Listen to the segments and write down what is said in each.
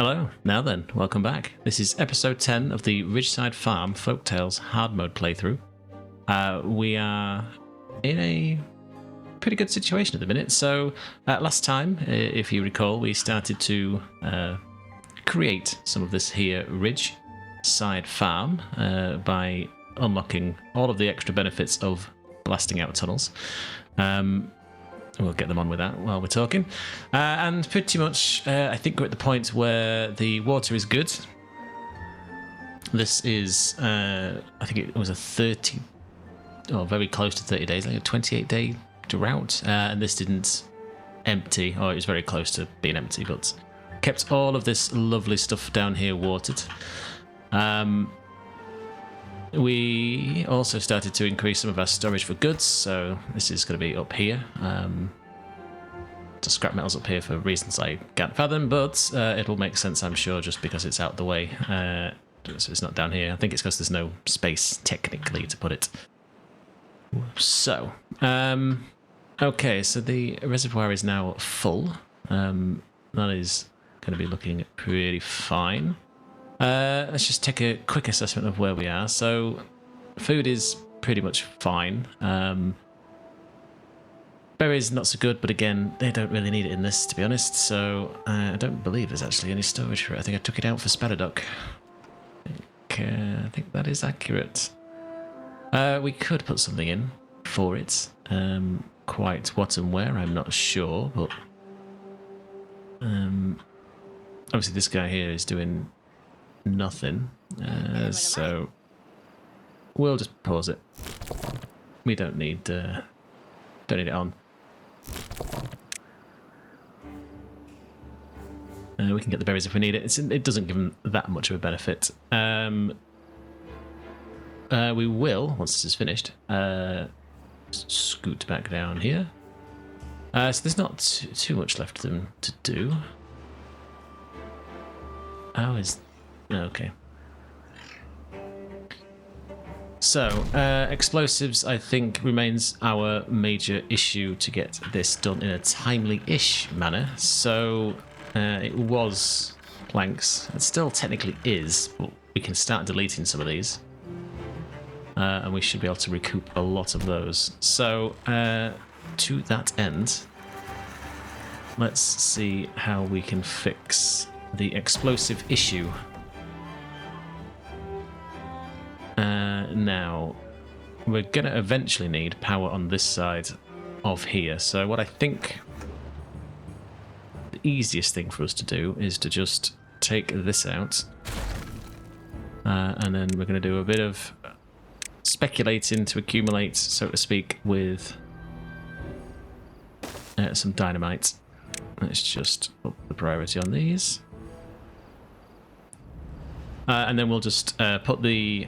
Hello, now then, welcome back. This is episode 10 of the Ridgeside Farm Folktales hard mode playthrough. We are in a pretty good situation at the minute. So last time, if you recall, we started to create some of this here Ridgeside Farm by unlocking all of the extra benefits of blasting out tunnels. We'll get them on with that while we're talking. And pretty much, I think we're at the point where the water is good. This is, I think it was a 30, or very close to 30 days, like a 28-day drought. And this didn't empty, or it was very close to being empty, but kept all of this lovely stuff down here watered. We also started to increase some of our storage for goods, so this is going to be up here. To scrap metals up here for reasons I can't fathom, but it'll make sense, I'm sure, just because it's out the way. So it's not down here. I think it's because there's no space, technically, to put it. So, okay, so the reservoir is now full. That is going to be looking pretty fine. Let's just take a quick assessment of where we are. So, food is pretty much fine. Berries not so good, but again, they don't really need it in this, to be honest. So, I don't believe there's actually any storage for it. I think I took it out for Spadaduck. I think that is accurate. We could put something in for it. Quite what and where, I'm not sure, but obviously this guy here is doing nothing, so we'll just pause it. We don't need it on. We can get the berries if we need it. It doesn't give them that much of a benefit. We will, once this is finished, scoot back down here. So there's not too much left for them to do. How is... Okay. So, explosives, I think, remains our major issue to get this done in a timely-ish manner. So, it was planks. It still technically is, but we can start deleting some of these. And we should be able to recoup a lot of those. So, to that end, let's see how we can fix the explosive issue. Now, we're going to eventually need power on this side of here. So what I think the easiest thing for us to do is to just take this out. And then we're going to do a bit of speculating to accumulate, so to speak, with some dynamite. Let's just up the priority on these. And then we'll just put the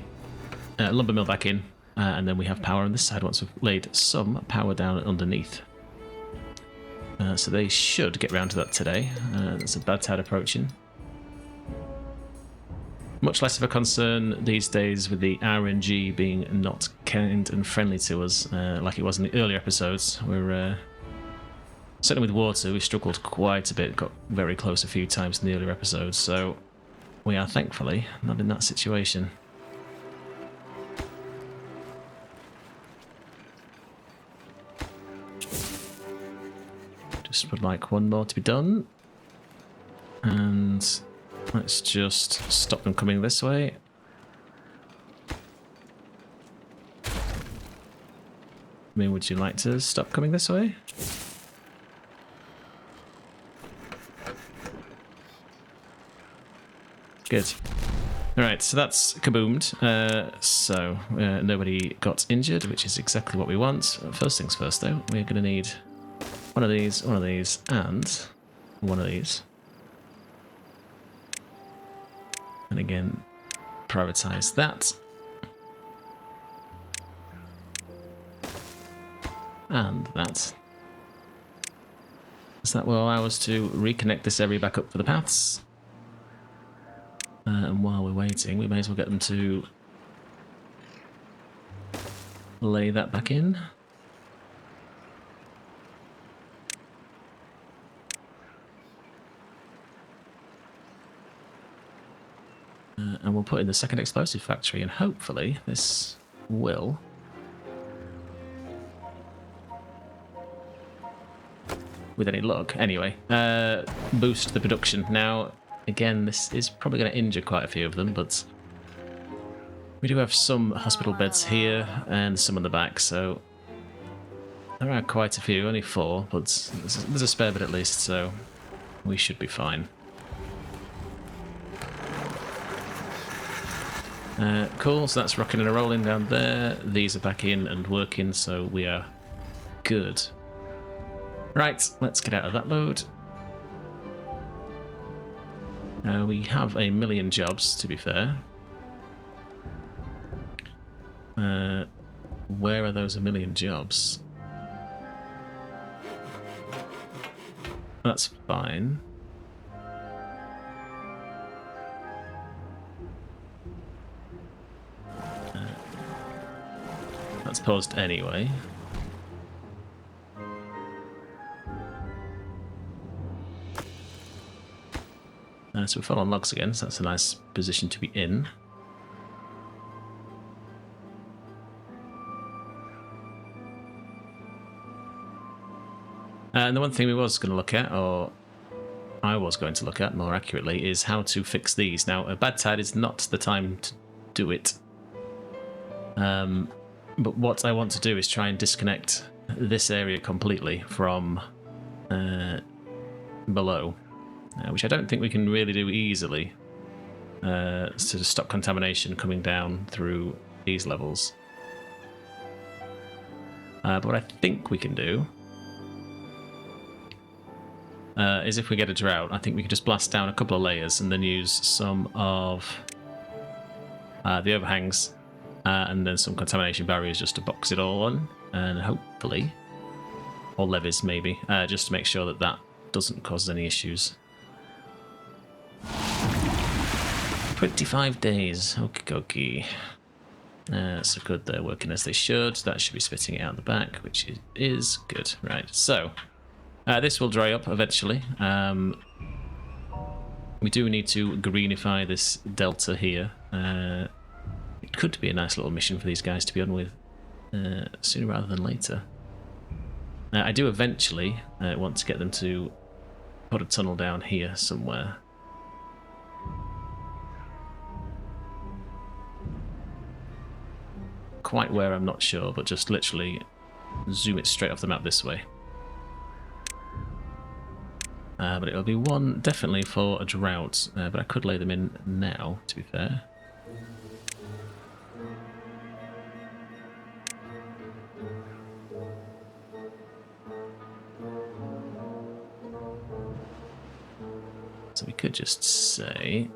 lumber mill back in, and then we have power on this side once we've laid some power down underneath. So they should get round to that today. There's a bad tide approaching. Much less of a concern these days with the RNG being not kind and friendly to us like it was in the earlier episodes. We're certainly with water, we struggled quite a bit, got very close a few times in the earlier episodes, so we are thankfully not in that situation. Just would like one more to be done. And let's just stop them coming this way. I mean, would you like to stop coming this way? Good. Alright, so that's kaboomed. Nobody got injured, which is exactly what we want. First things first, though, we're going to need one of these, and one of these. And again, prioritize that. And that. So that will allow us to reconnect this area back up for the paths. And while we're waiting, we may as well get them to lay that back in. and we'll put in the second explosive factory, and hopefully this will with any luck anyway boost the production. Now again, this is probably going to injure quite a few of them, but we do have some hospital beds here and some on the back, so there are quite a few, only 4, but there's a spare bit at least, so we should be fine. Cool, so that's rocking and rolling down there. These are back in and working, so we are good. Right, let's get out of that load. We have a million jobs, to be fair. Where are those a million jobs? That's fine. That's paused anyway. So we fall on logs again, so that's a nice position to be in. And the one thing we was going to look at, or I was going to look at more accurately, is how to fix these. Now, a bad tide is not the time to do it. But what I want to do is try and disconnect this area completely from below, which I don't think we can really do easily to stop contamination coming down through these levels. But what I think we can do is if we get a drought, I think we could just blast down a couple of layers and then use some of the overhangs and then some contamination barriers just to box it all on, and hopefully, or levees maybe, just to make sure that that doesn't cause any issues. 25 days, okie dokie. So good, they're working as they should. That should be spitting it out the back, which is good. Right, so this will dry up eventually. We do need to greenify this delta here. It could be a nice little mission for these guys to be on with sooner rather than later. I do eventually want to get them to put a tunnel down here somewhere. Quite where, I'm not sure, but just literally zoom it straight off the map this way. But it'll be one definitely for a drought, but I could lay them in now, to be fair. So we could just say...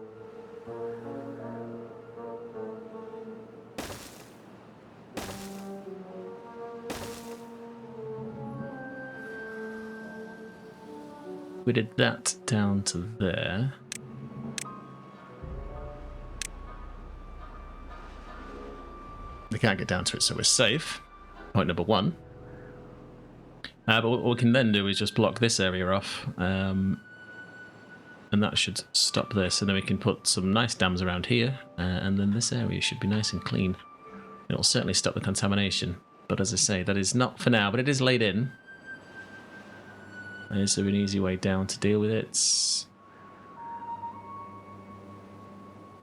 we did that down to there. They can't get down to it, so we're safe. Point number 1. But what we can then do is just block this area off. And that should stop this, and then we can put some nice dams around here, and then this area should be nice and clean. It'll certainly stop the contamination, but as I say, that is not for now, but it is laid in. Is there an easy way down to deal with it?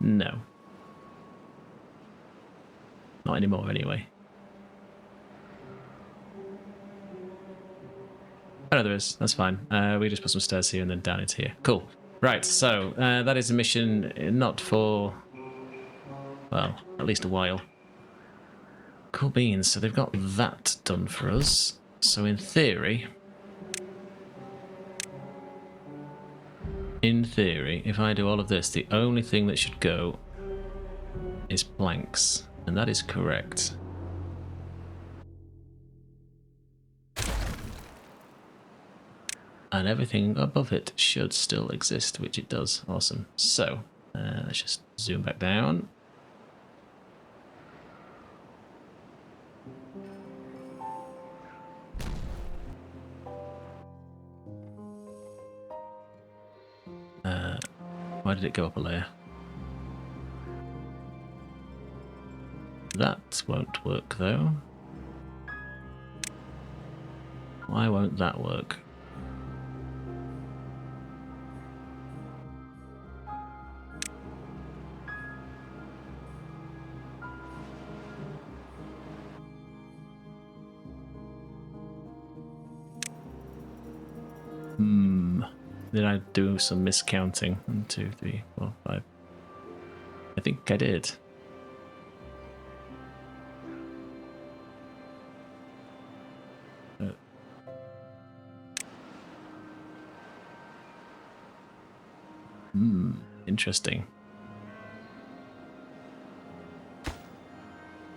No. Not anymore, anyway. Oh no, there is. That's fine. We just put some stairs here and then down into here. Cool. Right, so that is a mission not for, well, at least a while. Cool beans. So they've got that done for us. So in theory, if I do all of this, the only thing that should go is planks, and that is correct. And everything above it should still exist, which it does. Awesome. So, let's just zoom back down. Why did it go up a layer? That won't work though. Why won't that work? Did I do some miscounting? 1, 2, 3, 4, 5. I think I did. Interesting.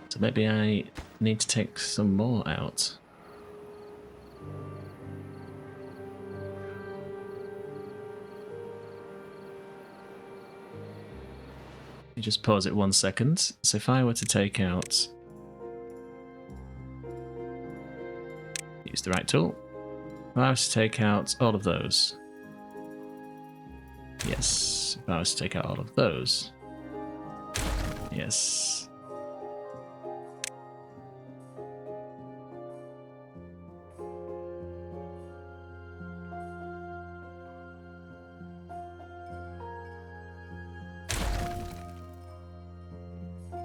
So maybe I need to take some more out. You just pause it 1 second. So if I were to take out... Use the right tool. If I was to take out all of those... Yes. If I was to take out all of those... Yes.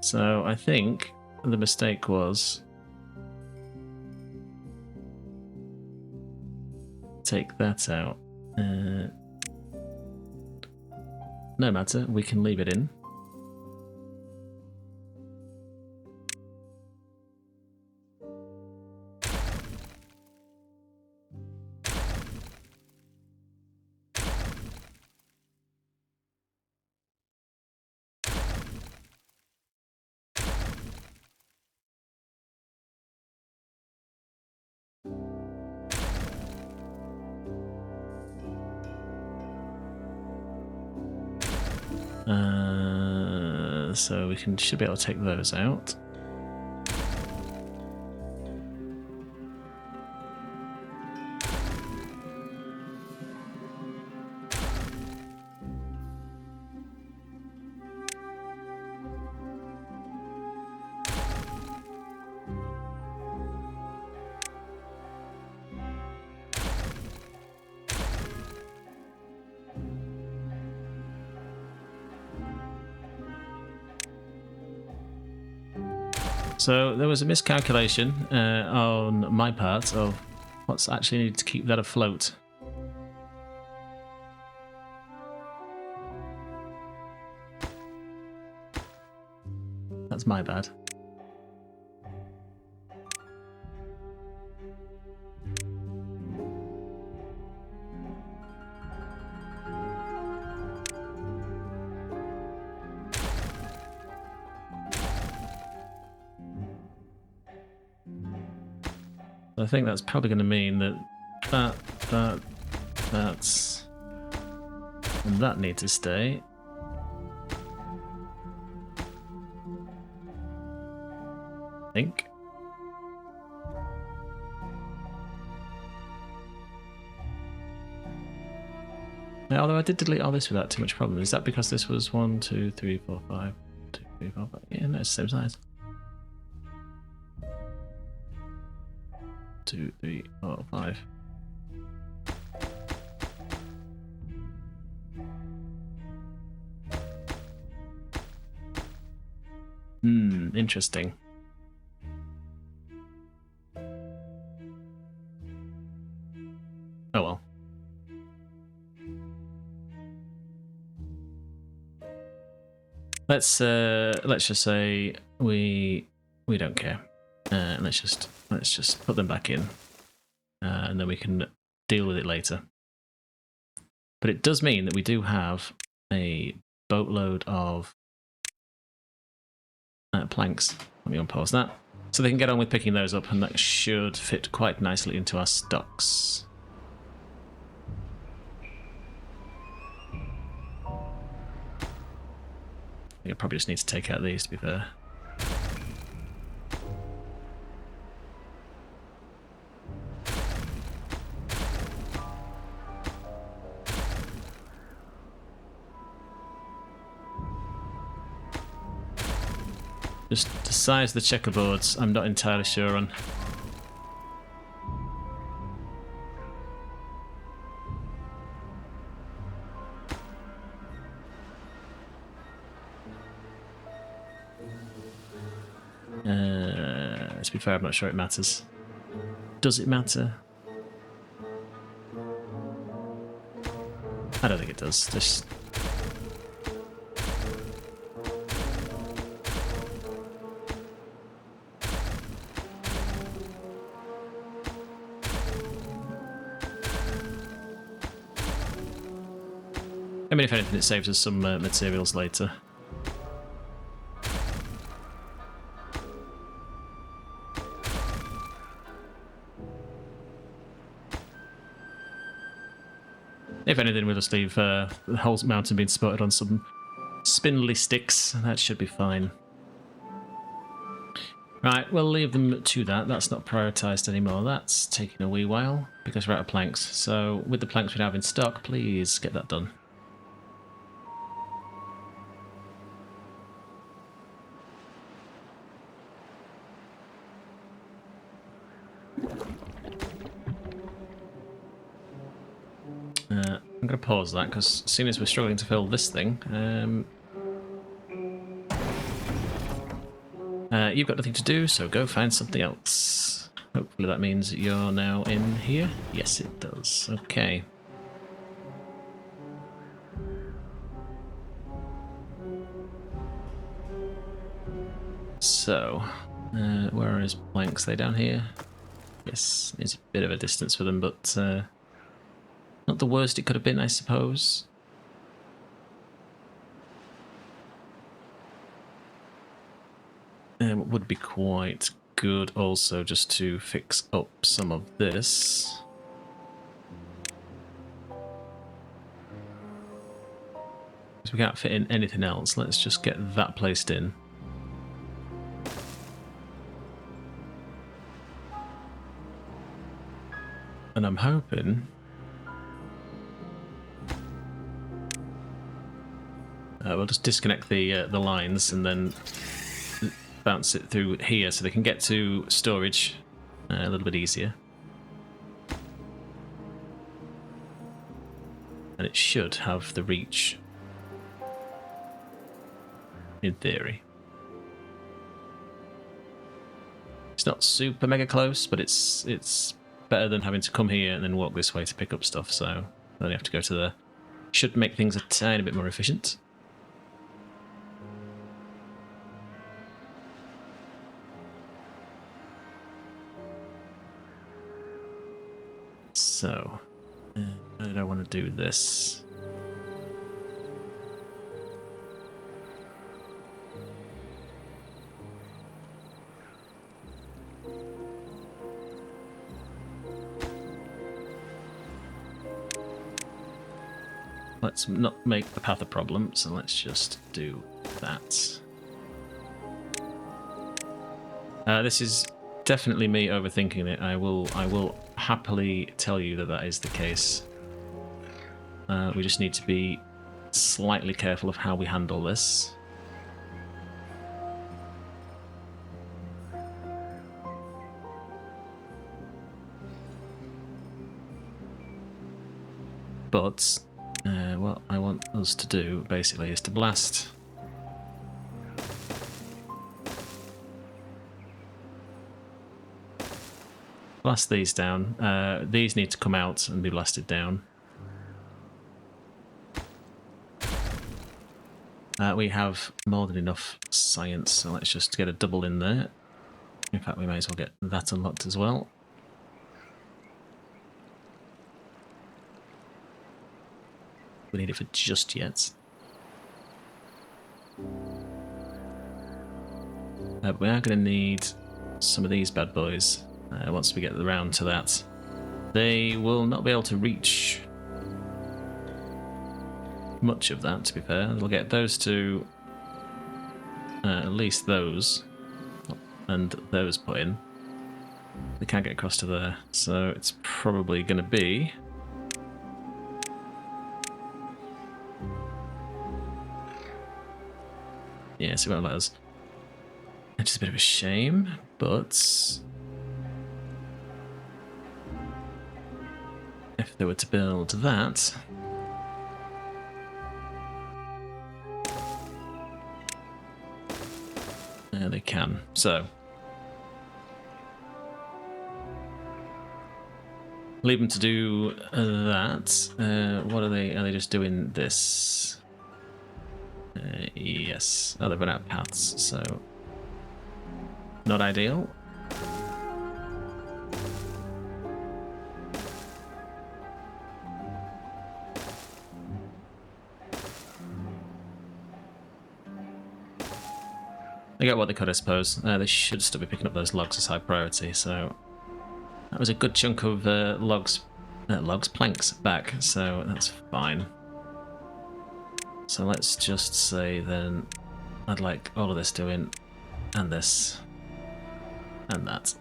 So I think the mistake was take that out. No matter, we can leave it in. So we should be able to take those out. So there was a miscalculation on my part of what's actually needed to keep that afloat. That's my bad. I think that's probably going to mean that that's and that need to stay. I think. Now, although I did delete all this without too much problem. Is that because this was 1, 2, 3, 4, 5, 2, 3, 4, 5? Yeah, no, it's the same size. 2, 3, 4, 5. Interesting. Oh well. Let's just say we don't care. Let's just put them back in, and then we can deal with it later. But it does mean that we do have a boatload of planks. Let me unpause that. So they can get on with picking those up, and that should fit quite nicely into our stocks. I think I probably just need to take out these, to be fair. Just the size of the checkerboards, I'm not entirely sure on. To be fair, I'm not sure it matters. Does it matter? I don't think it does. Just... I mean, if anything, it saves us some materials later. If anything, we'll just leave the whole mountain being supported on some spindly sticks. That should be fine. Right, we'll leave them to that. That's not prioritised anymore. That's taking a wee while because we're out of planks. So with the planks we have in stock, please get that done. I'm going to pause that because as soon as we're struggling to fill this thing, you've got nothing to do, so go find something else. Hopefully that means that you're now in here. Yes, it does. Okay. So, where are his planks? Are they down here? Yes, it's a bit of a distance for them, but not the worst it could have been, I suppose. It would be quite good also just to fix up some of this. Because we can't fit in anything else, let's just get that placed in. And I'm hoping... we'll just disconnect the lines and then bounce it through here so they can get to storage a little bit easier. And it should have the reach, in theory. It's not super mega close, but it's better than having to come here and then walk this way to pick up stuff, so I only have to go to the... Should make things a tiny bit more efficient. So, how did I want to do this? Let's not make the path a problem, so let's just do that. This is definitely me overthinking it. I will happily tell you that that is the case. We just need to be slightly careful of how we handle this. But what I want us to do basically is to blast these down. These need to come out and be blasted down. We have more than enough science, so let's just get a double in there. In fact, we may as well get that unlocked as well. We need it for just yet. But we are going to need some of these bad boys once we get around to that. They will not be able to reach much of that, to be fair. They'll get those two, at least those, and those put in. They can't get across to there, so it's probably going to be... Yeah, so it won't let us. Which is a bit of a shame, but if they were to build that, they can. So leave them to do that. What are they? Are they just doing this? Yes. Oh, they've run out of paths, so not ideal. They got what they could, I suppose. They should still be picking up those logs as high priority, so that was a good chunk of planks back, so that's fine. So let's just say then I'd like all of this doing, and this, and that.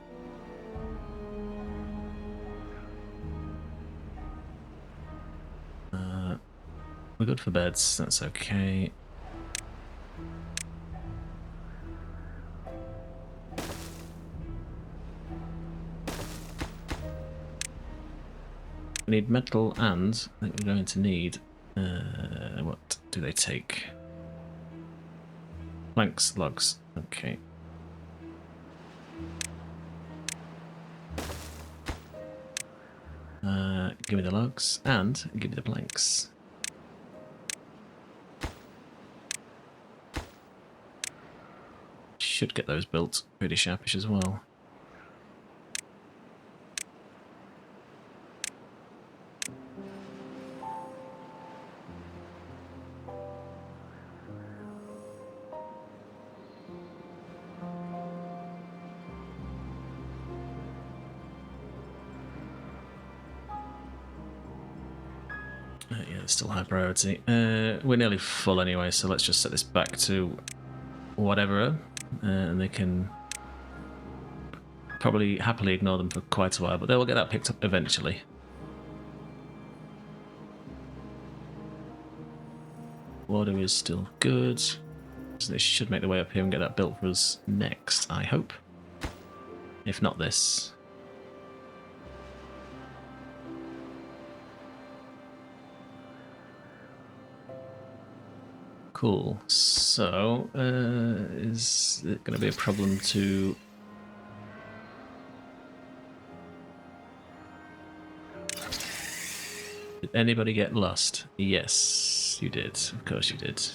We're good for beds, that's okay. We need metal, and I think we're going to need... what do they take? Planks, logs, okay. Give me the logs, and give me the planks. Should get those built pretty sharpish as well. Yeah, it's still high priority. We're nearly full anyway, so let's just set this back to whatever, and they can probably happily ignore them for quite a while, but they will get that picked up eventually. Water is still good, so they should make their way up here and get that built for us next, I hope. If not this. Cool. So, is it going to be a problem to... Did anybody get lost? Yes, you did. Of course you did.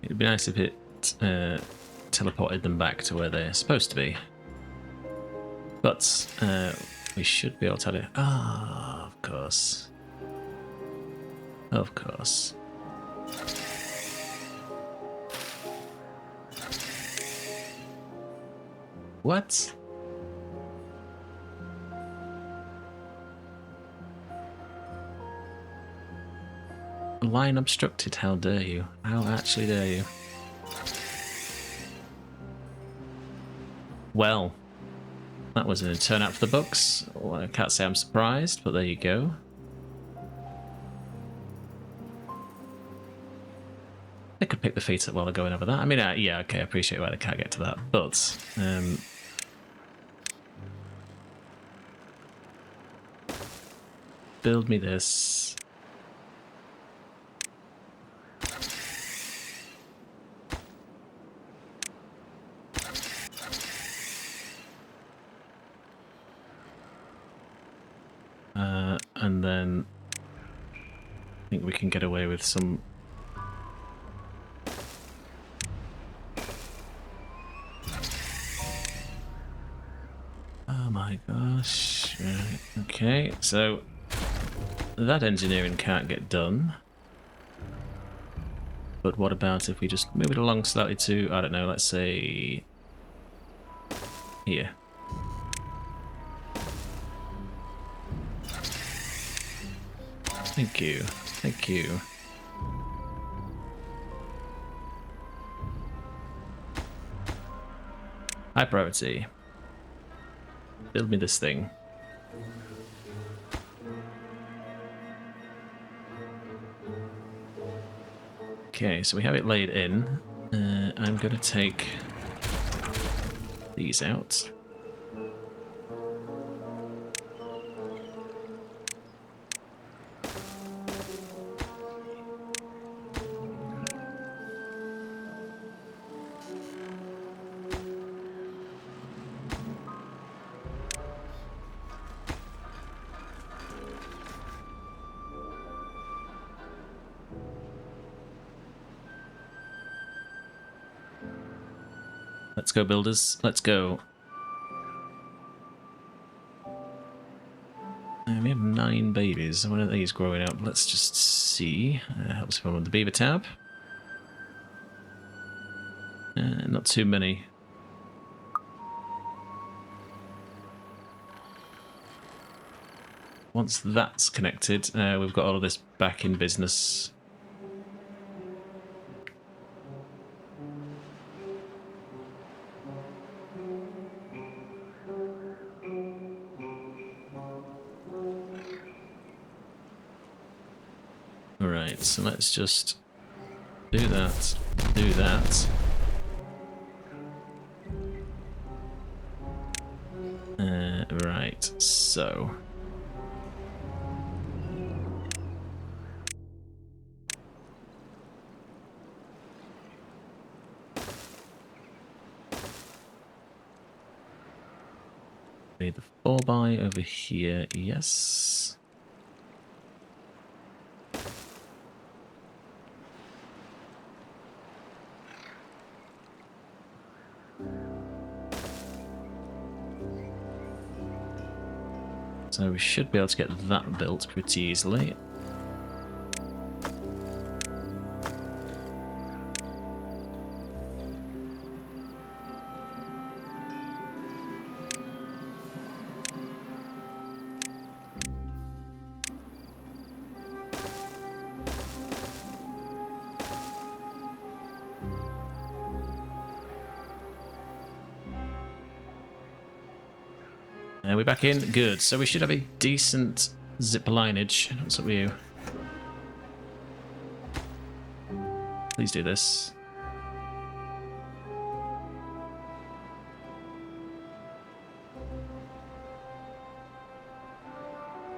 It'd be nice if it teleported them back to where they're supposed to be. But we should be able to tell you. Ah, of course. Of course. What? Line obstructed, how dare you? How actually dare you? Well, that was a turn out for the books. Well, I can't say I'm surprised, but there you go. They could pick the feet up while they're going over that. I mean, yeah, okay, I appreciate why they can't get to that, but... build me this. And then I think we can get away with some... Oh my gosh. Right. Okay, so that engineering can't get done. But what about if we just move it along slightly to, I don't know, let's say here. Thank you. Thank you. High priority. Build me this thing. Okay, so we have it laid in. I'm going to take these out. Let's go, builders. Let's go. We have 9 babies. When are these growing up? Let's just see. Helps if I'm on the beaver tab. Not too many. Once that's connected, we've got all of this back in business. Alright, so let's just do that, do that. Right, so... Need the 4x over here, yes. So we should be able to get that built pretty easily. We're back in. Good. So we should have a decent zip lineage. What's up with you? Please do this.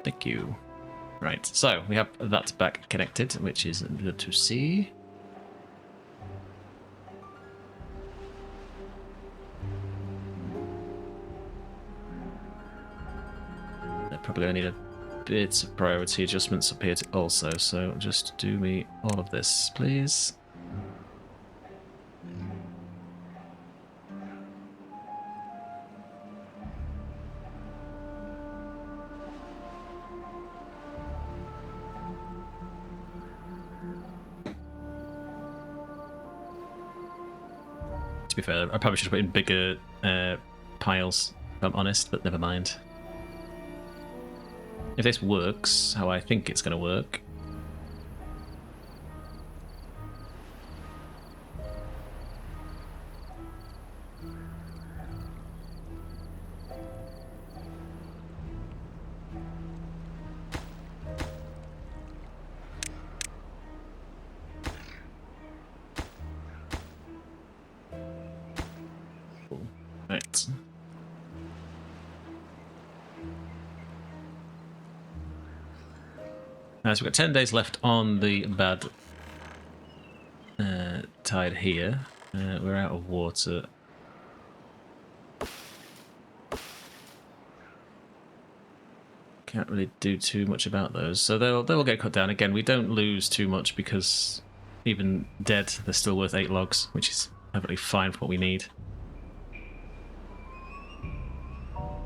Thank you. Right, so we have that back connected, which is good to see. Probably going to need a bit of priority adjustments up here also, so just do me all of this, please. To be fair, I probably should have put in bigger piles, if I'm honest, but never mind. If this works how I think it's going to work. Cool. Right. So we've got 10 days left on the bad tide here. We're out of water. Can't really do too much about those. So they'll get cut down. Again, we don't lose too much because even dead, they're still worth 8 logs, which is perfectly fine for what we need.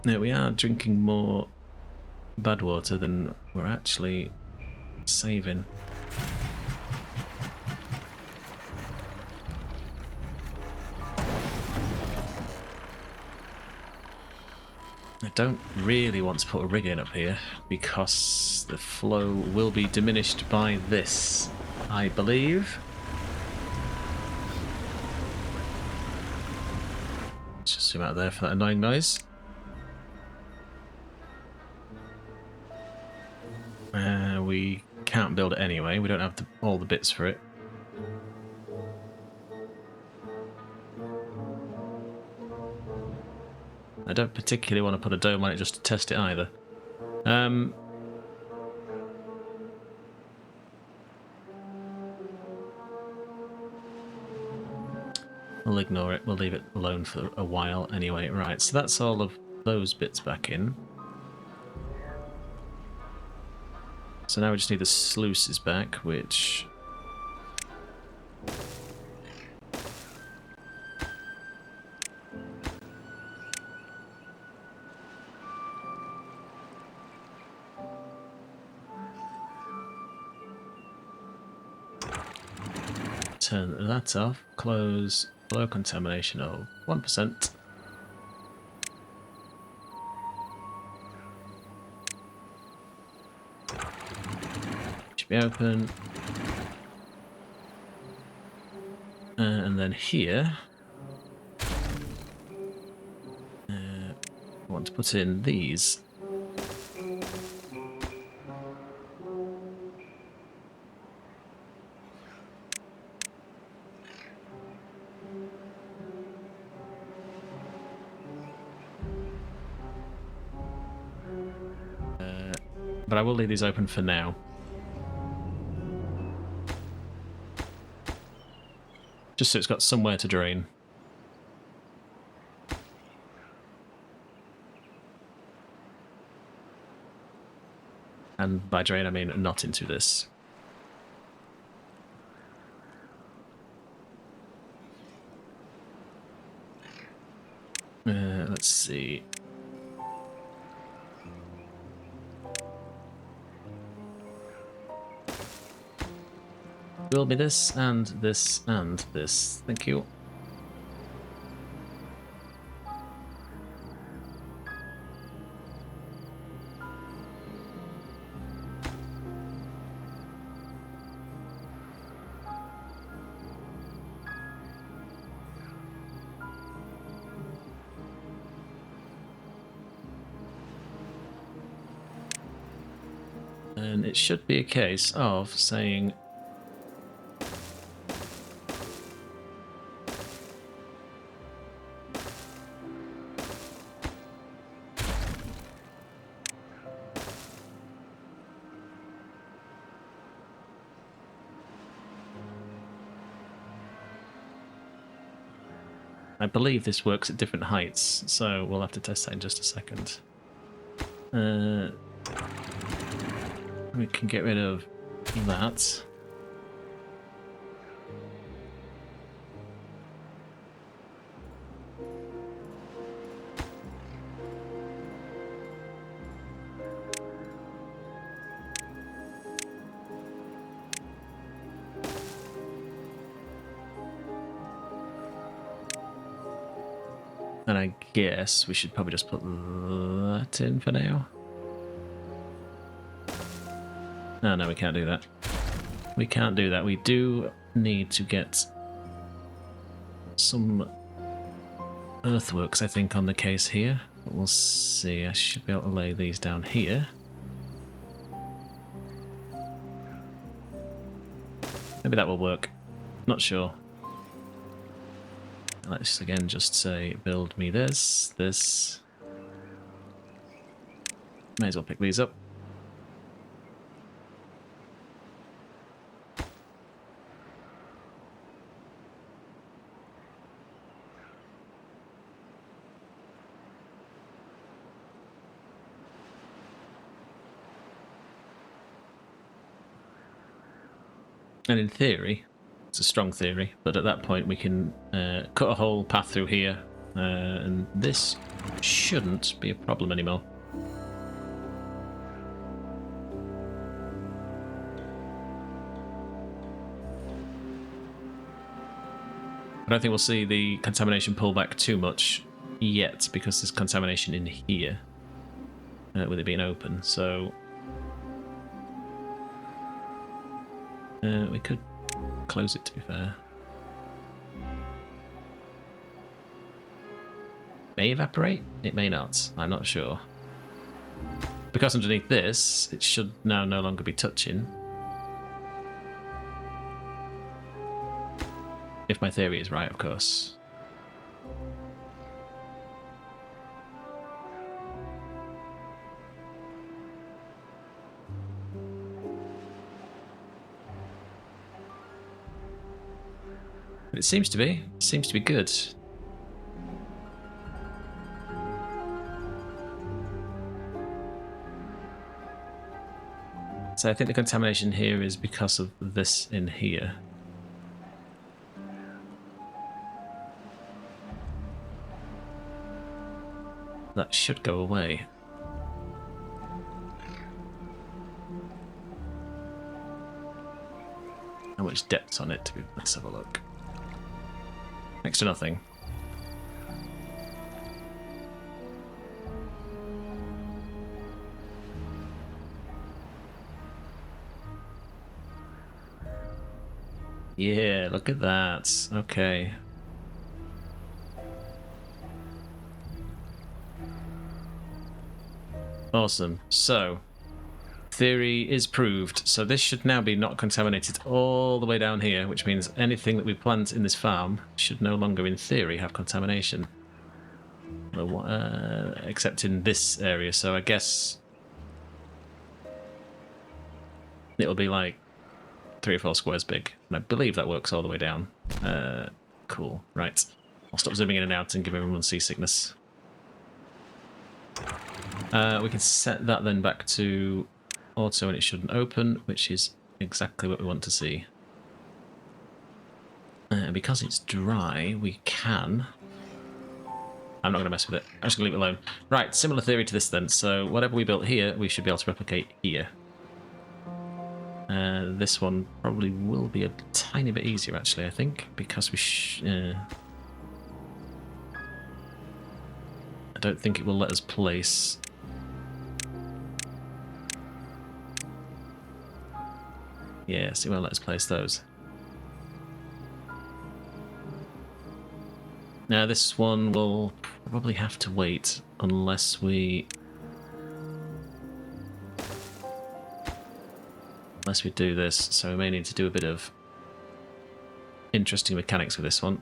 Now, we are drinking more Badwater than we're actually saving. I don't really want to put a rig in up here because the flow will be diminished by this, I believe. Let's just zoom out there for that annoying noise. We can't build it anyway. We don't have all the bits for it. don't particularly want to put a dome on it just to test it either. We'll ignore it. We'll leave it alone for a while anyway. Right, so that's all of those bits back in. So now we just need the sluices back, which... turn that off. Close. Low contamination of 1%. Should be open. And then here, I want to put in these. But I will leave these open for now. Just so it's got somewhere to drain. And by drain I mean not into this. Let's see. Will be this, and this, and this. Thank you. And it should be a case of saying... I believe this works at different heights, so we'll have to test that in just a second. We can get rid of that. And I guess we should probably just put that in for now. Oh, no, we can't do that. We can't do that. We do need to get some earthworks, I think, on the case here. But we'll see. I should be able to lay these down here. Maybe that will work. Not sure. Let's again just say, build me this, this. May as well pick these up. And in theory, it's a strong theory, but at that point we can cut a whole path through here, and this shouldn't be a problem anymore. I don't think we'll see the contamination pull back too much yet, because there's contamination in here, with it being open, so... we could close it, to be fair. May evaporate? It may not. I'm not sure. Because underneath this, it should now no longer be touching. If my theory is right, of course. But it seems to be. It seems to be good. So I think the contamination here is because of this in here. That should go away. How much depth's on it? Let's have a look. Next to nothing. Yeah, look at that. Okay. Awesome. So, theory is proved. So this should now be not contaminated all the way down here, which means anything that we plant in this farm should no longer, in theory, have contamination. Except in this area. So I guess it'll be like 3 or 4 squares big. And I believe that works all the way down. Cool. Right. I'll stop zooming in and out and give everyone seasickness. We can set that then back to auto and it shouldn't open, which is exactly what we want to see. And because it's dry, we can... I'm not going to mess with it. I'm just going to leave it alone. Right, similar theory to this then. So whatever we built here, we should be able to replicate here. This one probably will be a tiny bit easier, actually, I think, because we I don't think it will let us place... Yes, it won't let us place those. Now this one will probably have to wait unless we do this, so we may need to do a bit of interesting mechanics with this one.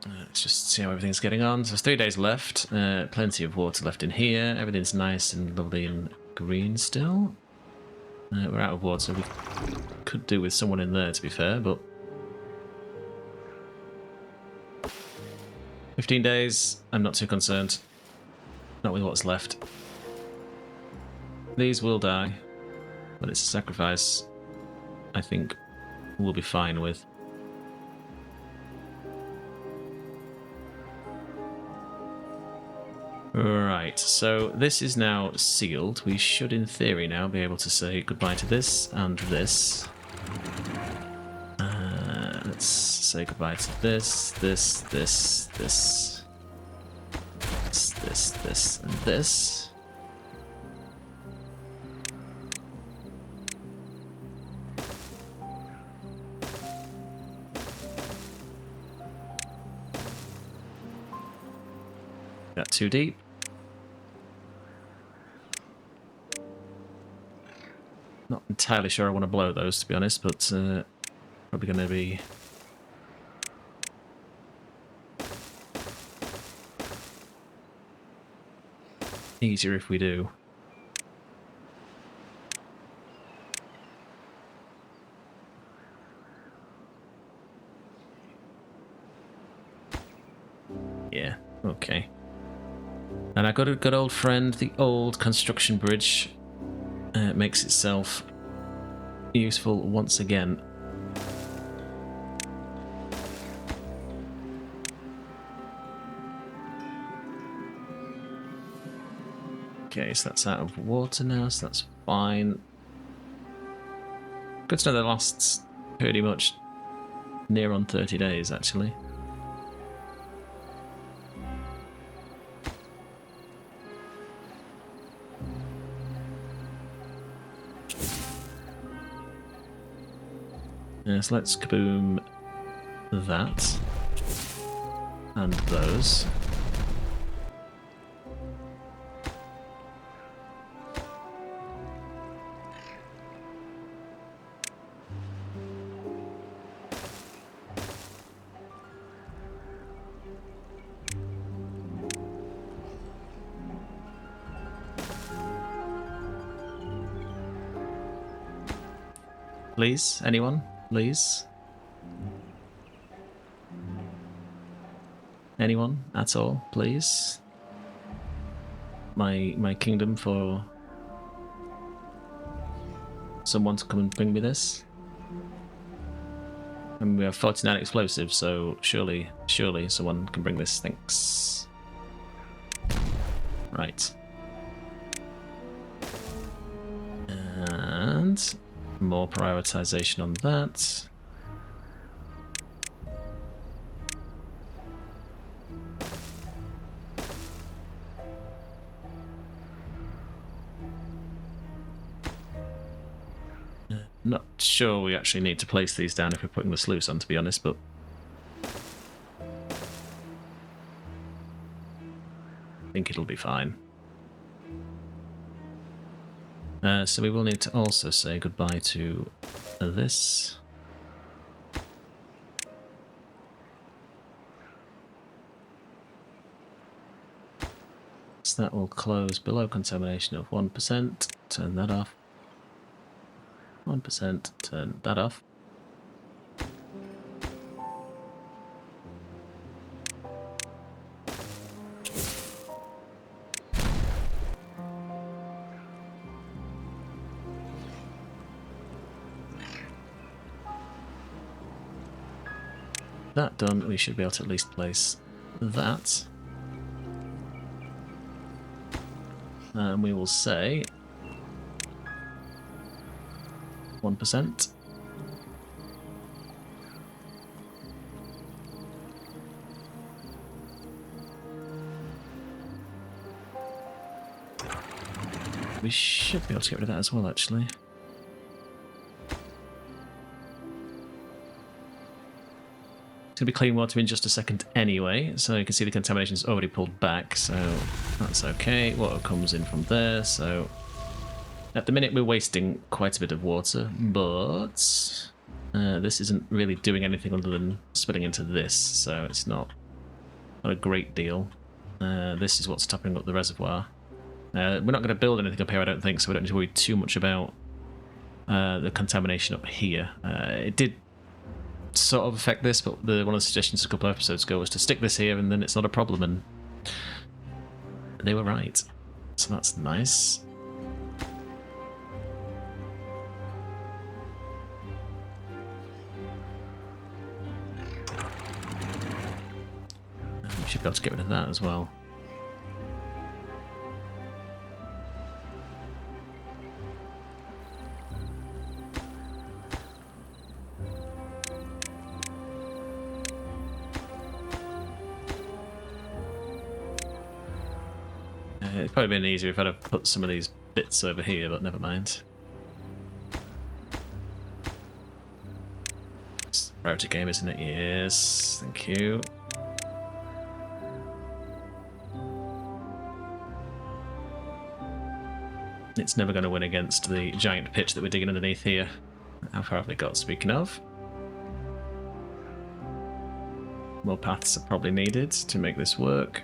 Let's just see how everything's getting on. So there's 3 days left, plenty of water left in here, everything's nice and lovely and green still. We're out of water, we could do with someone in there to be fair, but 15 days, I'm not too concerned. Not with what's left. These will die, but it's a sacrifice I think we'll be fine with. Right, so this is now sealed. We should, in theory, now be able to say goodbye to this and this. Let's say goodbye to this, this, and this. Got too deep. Not entirely sure I want to blow those, to be honest, but probably going to be easier if we do. Yeah, okay. And I got a good old friend, the old construction bridge, makes itself useful once again. Okay, so that's out of water now, so that's fine. Good to know that lasts pretty much near on 30 days, actually. So let's kaboom that and those. Please? Anyone? Please? Anyone at all? Please? My kingdom for someone to come and bring me this? And we have 49 explosives, so surely someone can bring this. Thanks. Right. And more prioritization on that. Not sure we actually need to place these down if we're putting the sluice on, to be honest, but I think it'll be fine. So we will need to also say goodbye to this. So that will close below contamination of 1%. Turn that off. 1%. Turn that off. That done, we should be able to at least place that. And we will say 1%. We should be able to get rid of that as well, actually. It's going to be clean water in just a second anyway, so you can see the contamination is already pulled back, so that's okay. Water comes in from there, so at the minute we're wasting quite a bit of water, but this isn't really doing anything other than spilling into this, so it's not a great deal. This is what's topping up the reservoir. We're not going to build anything up here, I don't think, so we don't need to worry too much about the contamination up here. It did sort of affect this, but one of the suggestions a couple of episodes ago was to stick this here and then it's not a problem, and they were right. So that's nice. We should be able to get rid of that as well. It'd probably been easier if I'd have put some of these bits over here, but never mind. It's a priority game, isn't it? Yes, thank you. It's never going to win against the giant pitch that we're digging underneath here. How far have they got, speaking of? More paths are probably needed to make this work.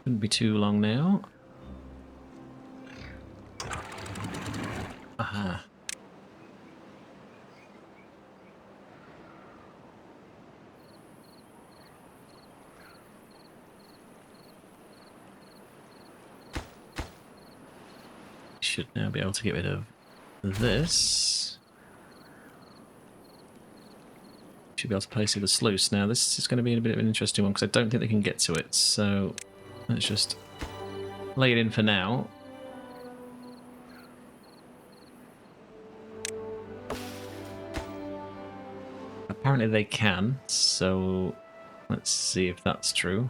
Shouldn't be too long now. Aha. Should now be able to get rid of this. Should be able to place the sluice. Now this is going to be a bit of an interesting one because I don't think they can get to it, so let's just lay it in for now. Apparently they can, so let's see if that's true.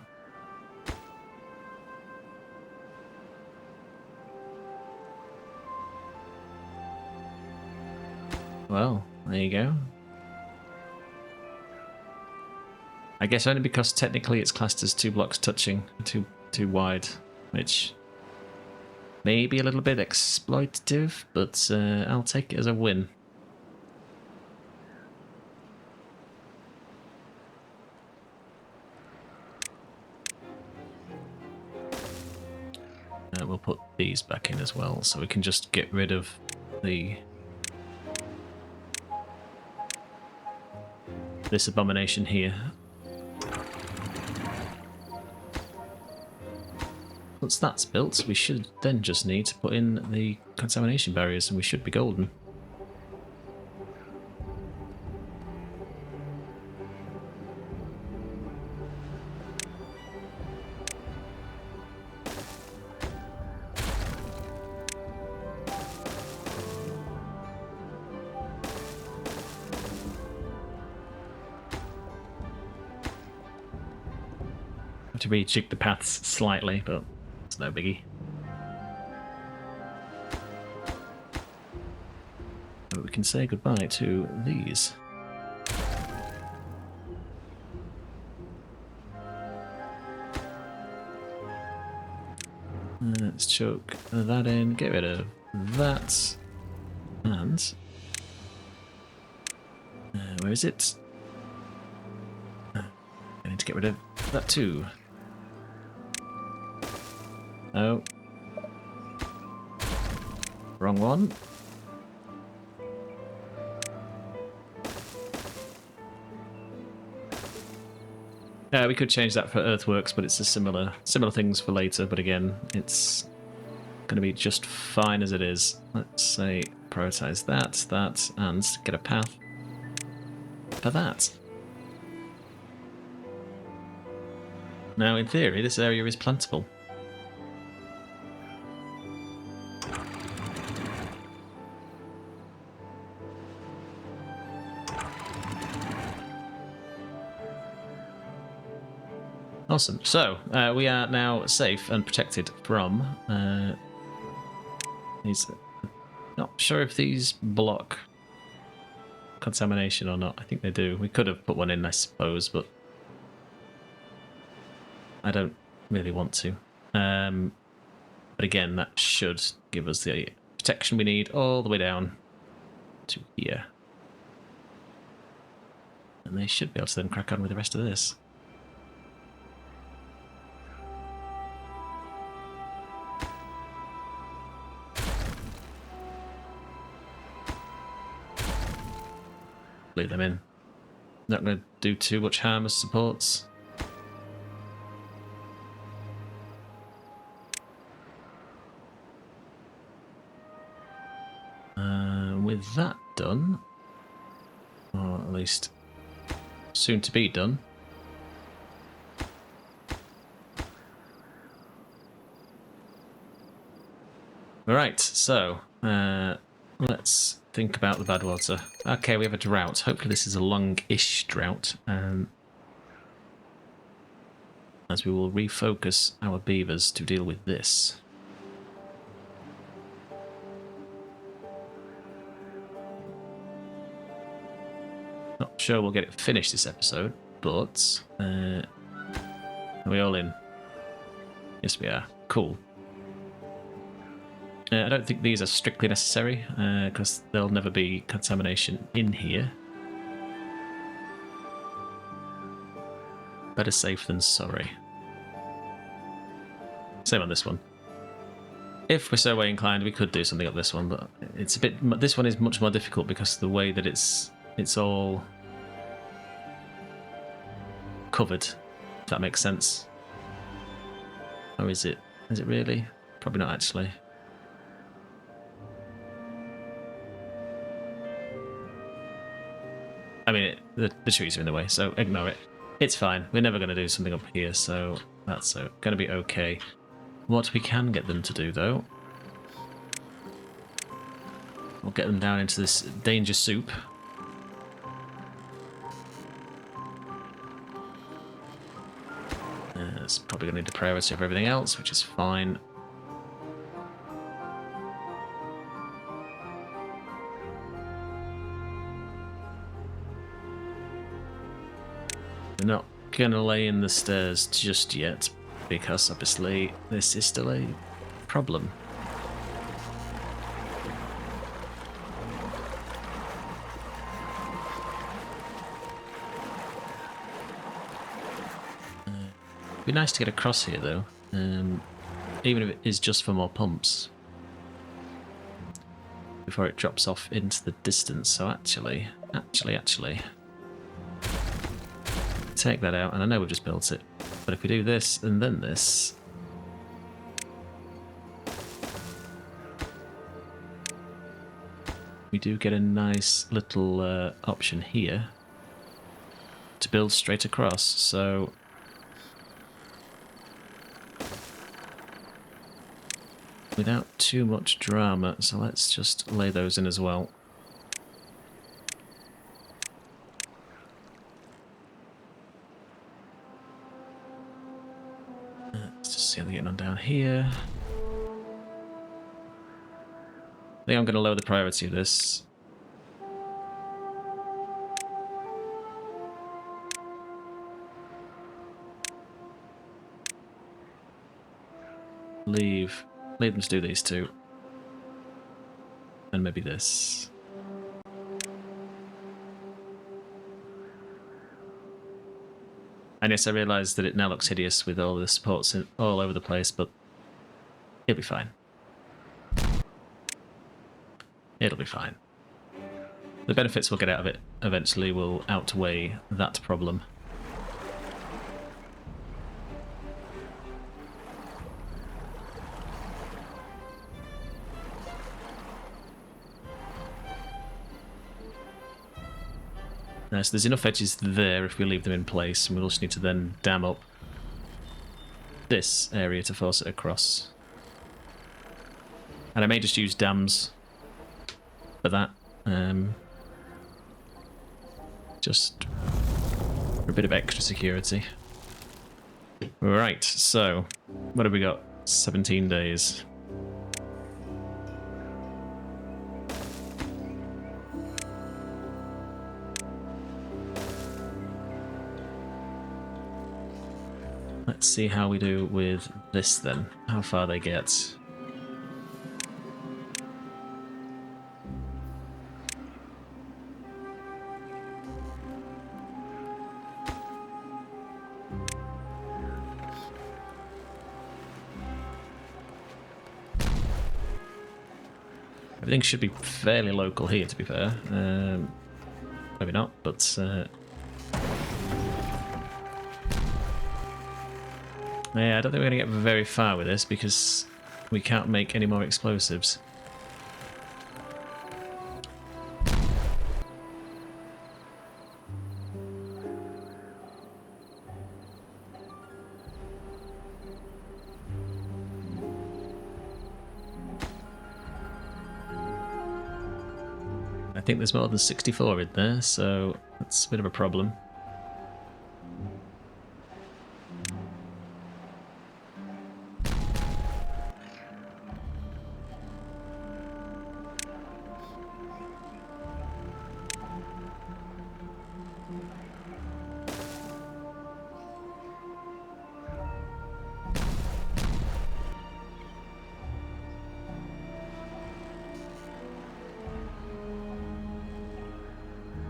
Well, there you go. I guess only because technically it's classed as 2 blocks touching, too wide, which may be a little bit exploitative, but I'll take it as a win. We'll put these back in as well, so we can just get rid of this abomination here. Once that's built, we should then just need to put in the contamination barriers, and we should be golden. Have to rejig the paths slightly, but it's no biggie. But we can say goodbye to these. Let's choke that in, get rid of that, and where is it? I need to get rid of that too. Oh. Wrong one. We could change that for earthworks, but it's a similar things for later. But again, it's going to be just fine as it is. Let's say prioritize that, and get a path for that. Now, in theory, this area is plantable. Awesome. So, we are now safe and protected from these. Not sure if these block contamination or not. I think they do. We could have put one in, I suppose, but I don't really want to. But again, that should give us the protection we need all the way down to here. And they should be able to then crack on with the rest of this. Leave them in. Not going to do too much harm as supports. With that done, or at least soon to be done, alright, so let's think about the Badwater. Okay, we have a drought. Hopefully this is a long-ish drought, as we will refocus our beavers to deal with this. Not sure we'll get it finished this episode, but are we all in? Yes, we are. Cool. I don't think these are strictly necessary, because there'll never be contamination in here. Better safe than sorry. Same on this one. If we're so way inclined, we could do something up this one, but it's a bit. This one is much more difficult because of the way that it's all covered. If that makes sense. Or is it? Is it really? Probably not actually. I mean, the trees are in the way, so ignore it. It's fine. We're never going to do something up here, so that's going to be okay. What we can get them to do, though, we'll get them down into this danger soup. It's probably going to need the priority of everything else, which is fine. We're not gonna lay in the stairs just yet, because obviously this is still a problem. It'd be nice to get across here though, even if it is just for more pumps, before it drops off into the distance. So actually, take that out, and I know we've just built it, but if we do this and then this, we do get a nice little option here to build straight across. So without too much drama, so let's just lay those in as well. Let's just see how they're getting on down here. I think I'm going to lower the priority of this. Leave them to do these two. And maybe this. And yes, I realise that it now looks hideous with all the supports all over the place, but it'll be fine. It'll be fine. The benefits we'll get out of it eventually will outweigh that problem. So there's enough edges there if we leave them in place, and we'll just need to then dam up this area to force it across. And I may just use dams for that, just for a bit of extra security. Right, so what have we got? 17 days. Let's see how we do with this then, how far they get. Everything should be fairly local here, to be fair. Maybe not, but yeah, I don't think we're going to get very far with this because we can't make any more explosives. I think there's more than 64 in there, so that's a bit of a problem.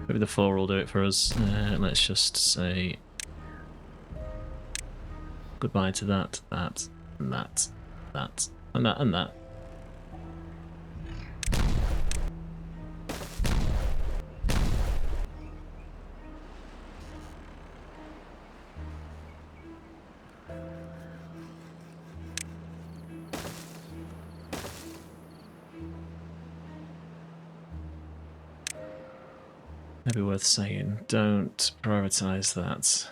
Maybe the 4 will do it for us. Let's just say goodbye to that, that, and that, that, and that, and that. Maybe worth saying, don't prioritise that.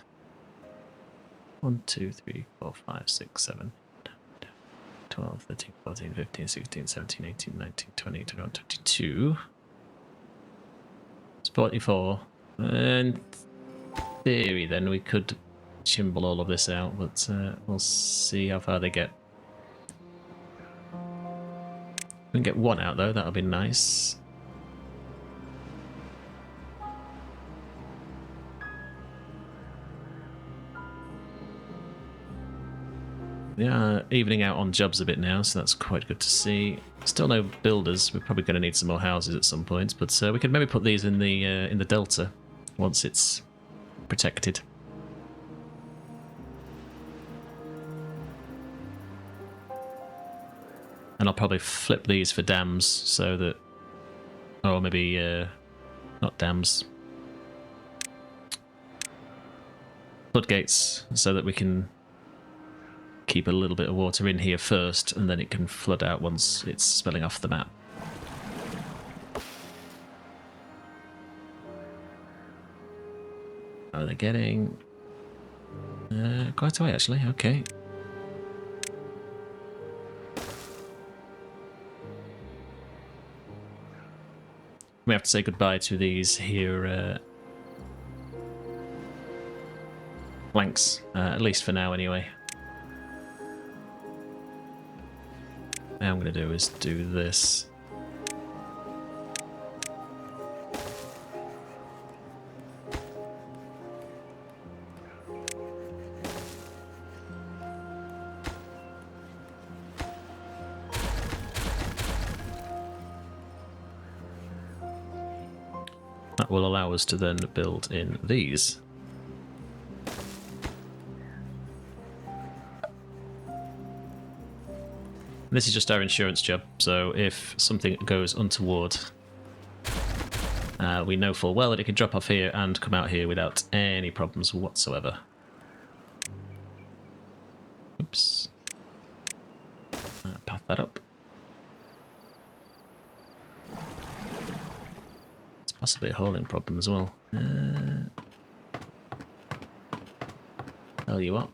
1, 2, 3, 4, 5, 6, 7, 12, 13, 14, 15, 16, 17, 18, 19, 20, 21, 22. It's 44. In theory, then, we could chimble all of this out, but we'll see how far they get. We can get one out, though. That'll be nice. We are evening out on jobs a bit now, so that's quite good to see. Still no builders. We're probably going to need some more houses at some point, but we could maybe put these in the delta once it's protected. And I'll probably flip these for dams so that, or maybe not dams, floodgates, so that we can keep a little bit of water in here first, and then it can flood out once it's spilling off the map. Oh, they're getting quite away, actually. Okay. We have to say goodbye to these here flanks, at least for now, anyway. What I'm going to do is do this. That will allow us to then build in these. This is just our insurance job, so if something goes untoward, we know full well that it can drop off here and come out here without any problems whatsoever. Oops. Path that up. It's possibly a hauling problem as well. Tell you what.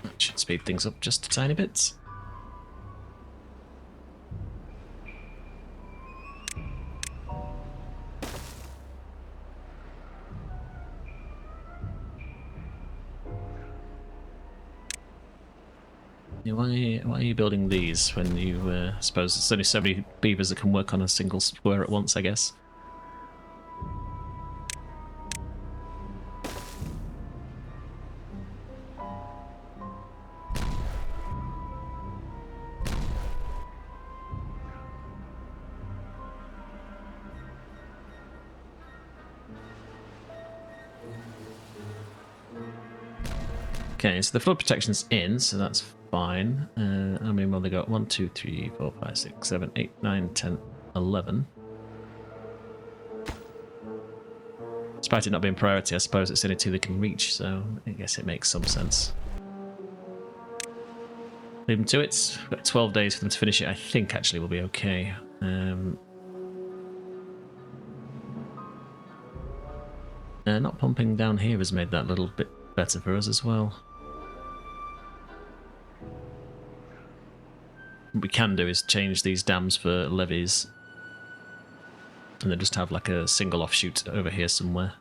That should speed things up just a tiny bit. Why are you building these when you, I suppose there's only so many beavers that can work on a single square at once, I guess? Okay, so the flood protection's in, so that's fine. I mean, well, they got 1, 2, 3, 4, 5, 6, 7, 8, 9, 10, 11. Despite it not being priority, I suppose it's the only two they can reach, so I guess it makes some sense. Leave them to it. We've got 12 days for them to finish it. I think actually we'll be okay. Not pumping down here has made that a little bit better for us as well. What we can do is change these dams for levees and then just have like a single offshoot over here somewhere.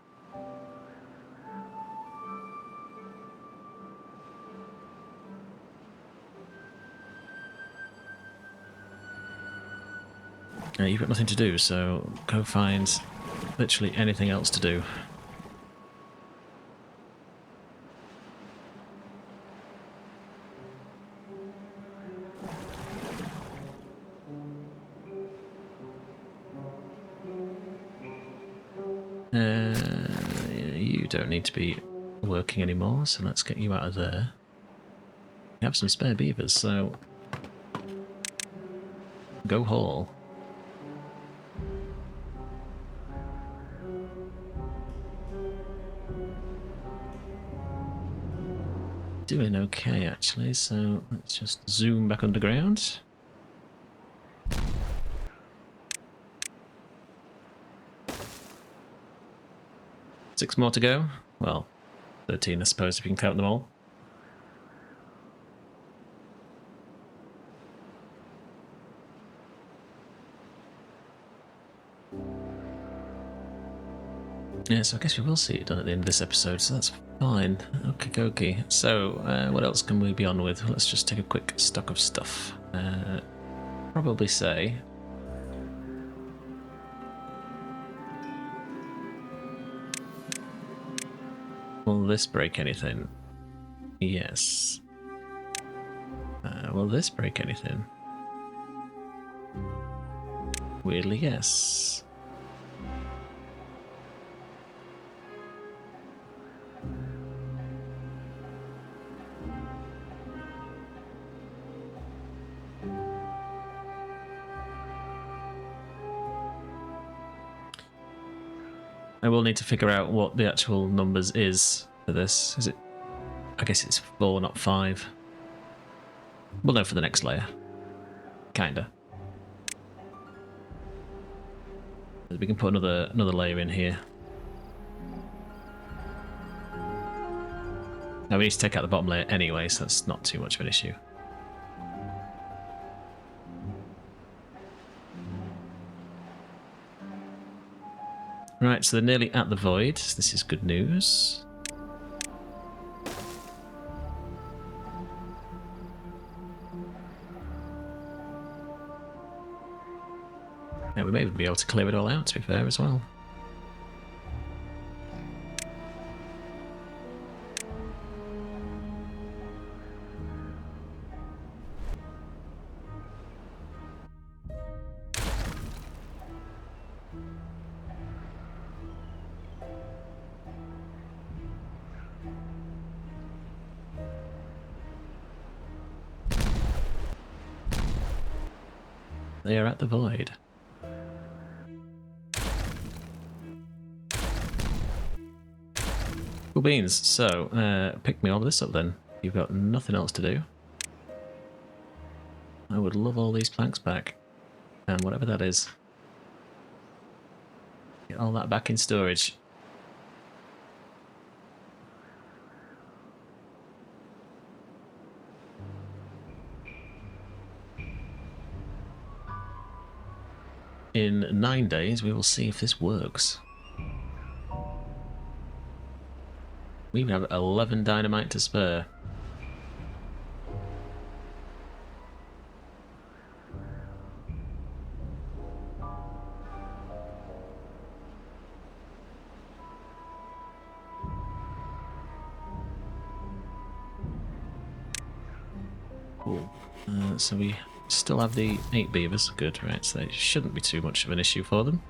You've got nothing to do, so go find literally anything else to do. You don't need to be working anymore, so let's get you out of there. We have some spare beavers, so go haul. Doing okay, actually, so let's just zoom back underground. Six more to go. Well, 13, I suppose, if you can count them all. Yeah, so I guess we will see it done at the end of this episode, so that's fine. Okie dokie. So, what else can we be on with? Let's just take a quick stock of stuff. Probably say... Will this break anything? Yes. Will this break anything? Weirdly, yes. I will need to figure out what the actual numbers is for this. Is it? I guess it's 4, not 5. We'll know for the next layer. Kinda. We can put another layer in here. Now we need to take out the bottom layer anyway, so that's not too much of an issue. Right, so they're nearly at the void. This is good news. Yeah, we may even be able to clear it all out, to be fair, as well. They are at the void. Cool beans. So, pick me all this up then. You've got nothing else to do. I would love all these planks back. And whatever that is. Get all that back in storage. In 9 days, we will see if this works. We even have 11 dynamite to spare. Cool. So we still have the 8 beavers. Good, right, so they shouldn't be too much of an issue for them.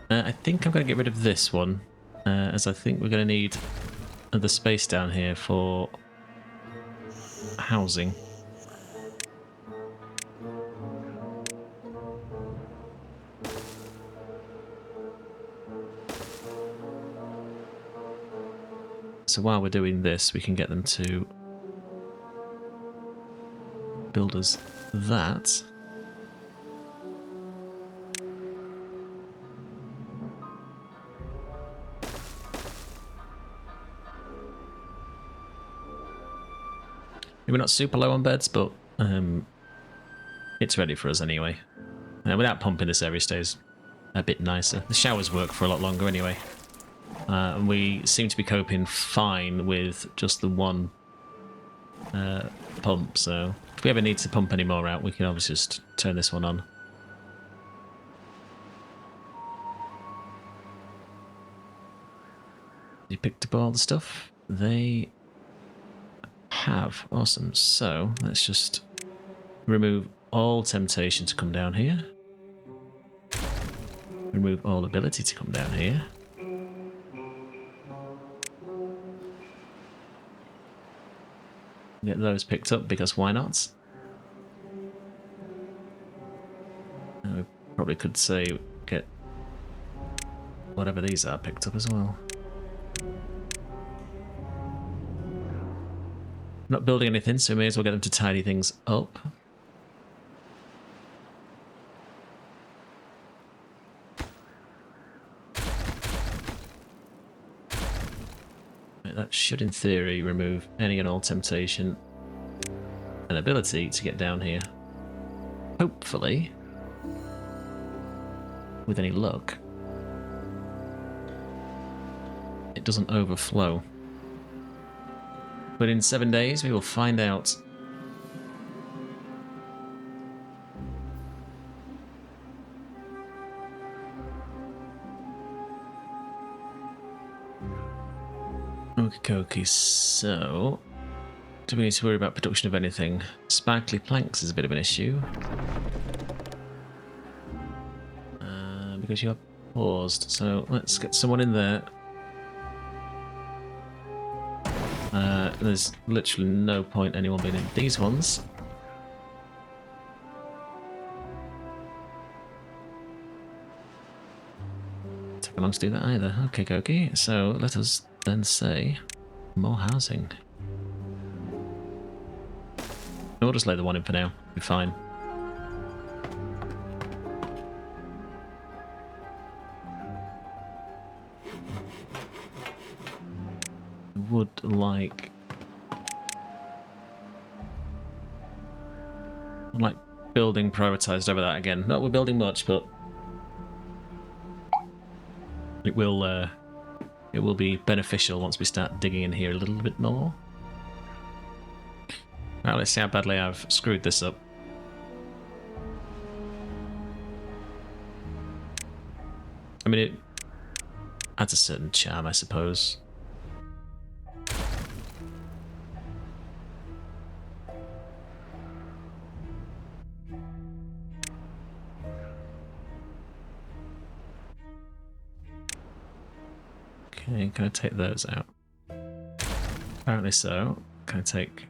I think I'm going to get rid of this one, as I think we're going to need the space down here for housing. So while we're doing this, we can get them to build us that. We're not super low on beds, but it's ready for us anyway. Without pumping, this area stays a bit nicer. The showers work for a lot longer anyway. And we seem to be coping fine with just the one pump, so if we ever need to pump any more out, we can obviously just turn this one on. You picked up all the stuff? They have. Awesome. So let's just remove all temptation to come down here. Remove all ability to come down here. Get those picked up because why not? We probably could say get whatever these are picked up as well. Not building anything, so we may as well get them to tidy things up. Right, that should, in theory, remove any and all temptation and ability to get down here. Hopefully, with any luck, it doesn't overflow. But in 7 days, we will find out. Okie so do we need to worry about production of anything? Sparkly planks is a bit of an issue. Because you're paused, so let's get someone in there. There's literally no point anyone being in these ones. Take long to do that either. Okay, so let us then say more housing. We'll just lay the one in for now. Be fine. Would like building prioritized over that again. Not we're building much, but it will be beneficial once we start digging in here a little bit more. Right, let's see how badly I've screwed this up. I mean, it adds a certain charm, I suppose. Okay, can I take those out? Apparently so. Can I take...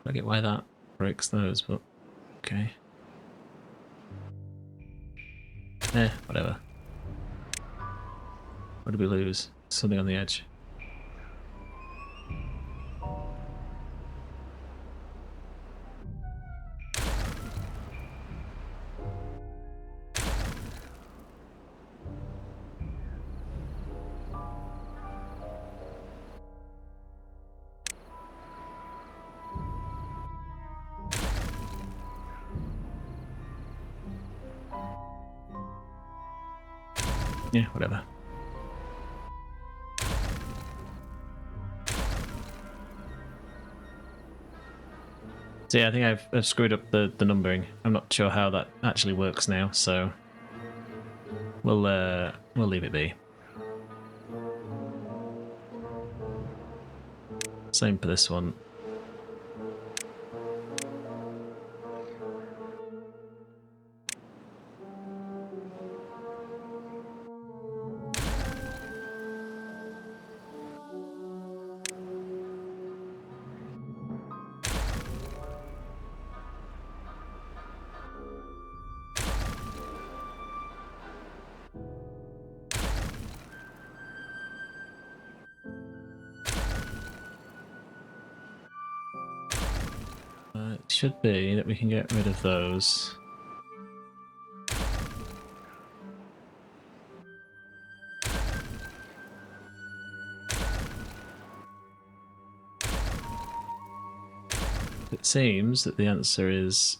I get why that breaks those, but okay. Whatever. What did we lose? Something on the edge. Yeah, whatever. So yeah, I think I've screwed up the numbering. I'm not sure how that actually works now, so we'll leave it be. Same for this one. It should be that we can get rid of those. It seems that the answer is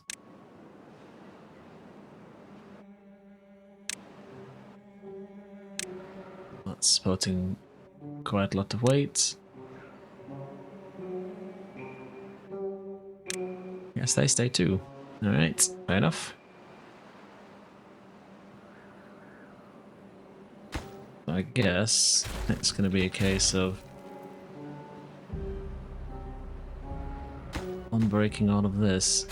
that's supporting quite a lot of weight. Yes, they stay too. Alright, fair enough. I guess it's going to be a case of unbreaking all of this.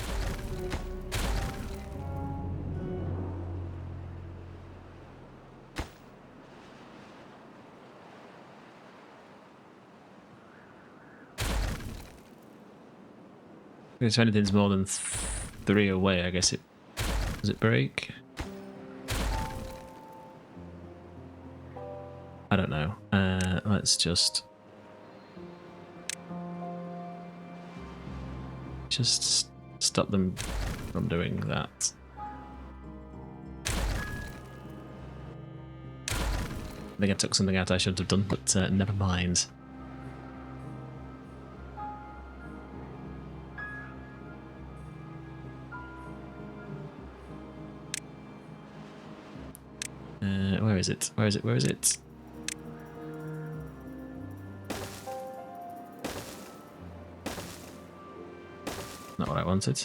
If anything's more than 3 away, I guess it... Does it break? I don't know. Let's just stop them from doing that. I think I took something out I shouldn't have done, but never mind. Where is it? Where is it? Where is it? Not what I wanted.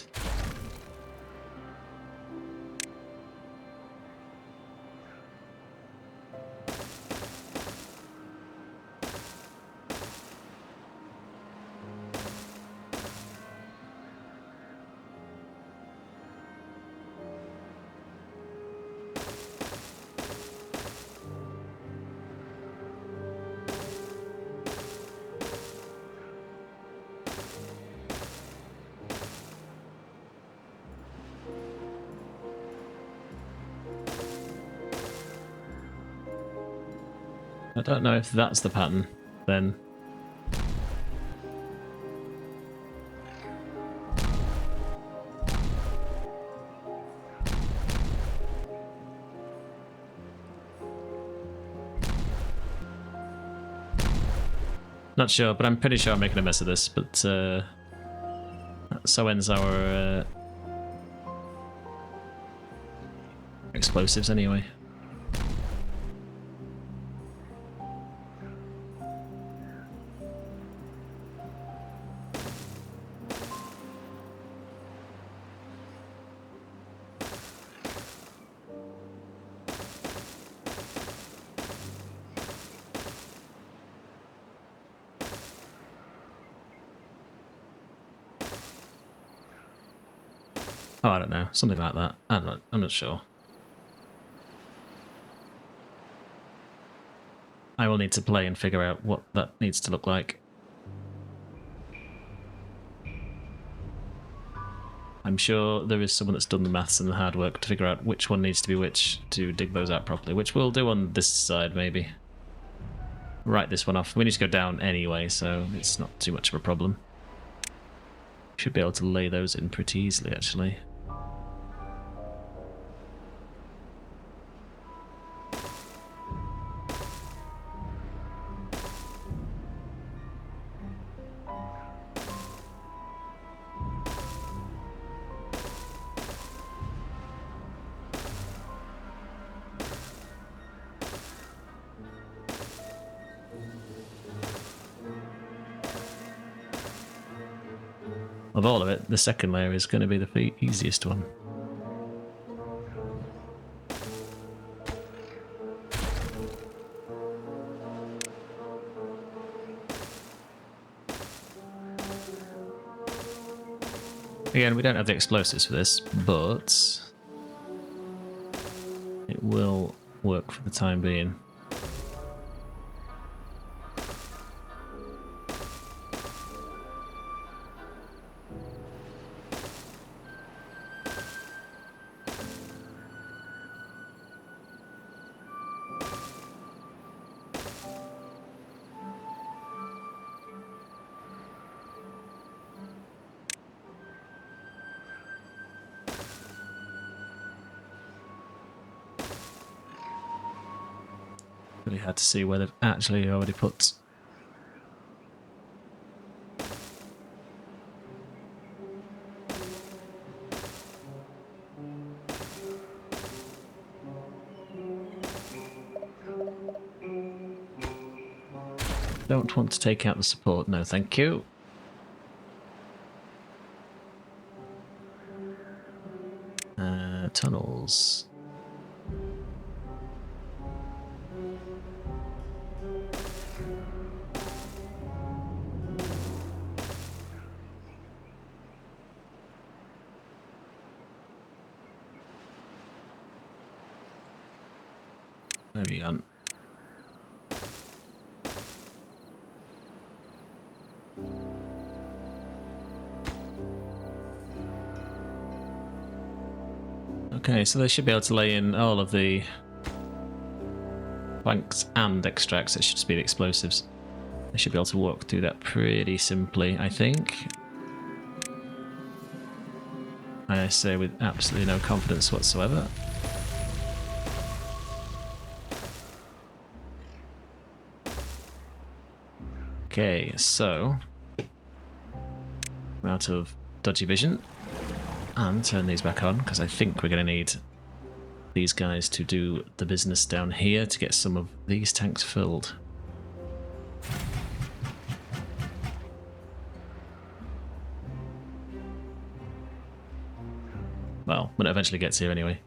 I don't know if that's the pattern, then. Not sure, but I'm pretty sure I'm making a mess of this, but so ends our explosives anyway. Oh, I don't know, something like that. I'm not sure. I will need to play and figure out what that needs to look like. I'm sure there is someone that's done the maths and the hard work to figure out which one needs to be which to dig those out properly, which we'll do on this side maybe. Write this one off. We need to go down anyway, so it's not too much of a problem. Should be able to lay those in pretty easily, actually. Of all of it, the second layer is going to be the easiest one. Again, we don't have the explosives for this, but it will work for the time being. Really hard to see where they've actually already put. Don't want to take out the support, no thank you. Tunnels. There we go. Okay, so they should be able to lay in all of the planks and extracts. It should just be the explosives. They should be able to walk through that pretty simply, I think. I say with absolutely no confidence whatsoever. Okay, so I'm out of dodgy vision and turn these back on because I think we're going to need these guys to do the business down here to get some of these tanks filled. Well, when it eventually gets here anyway.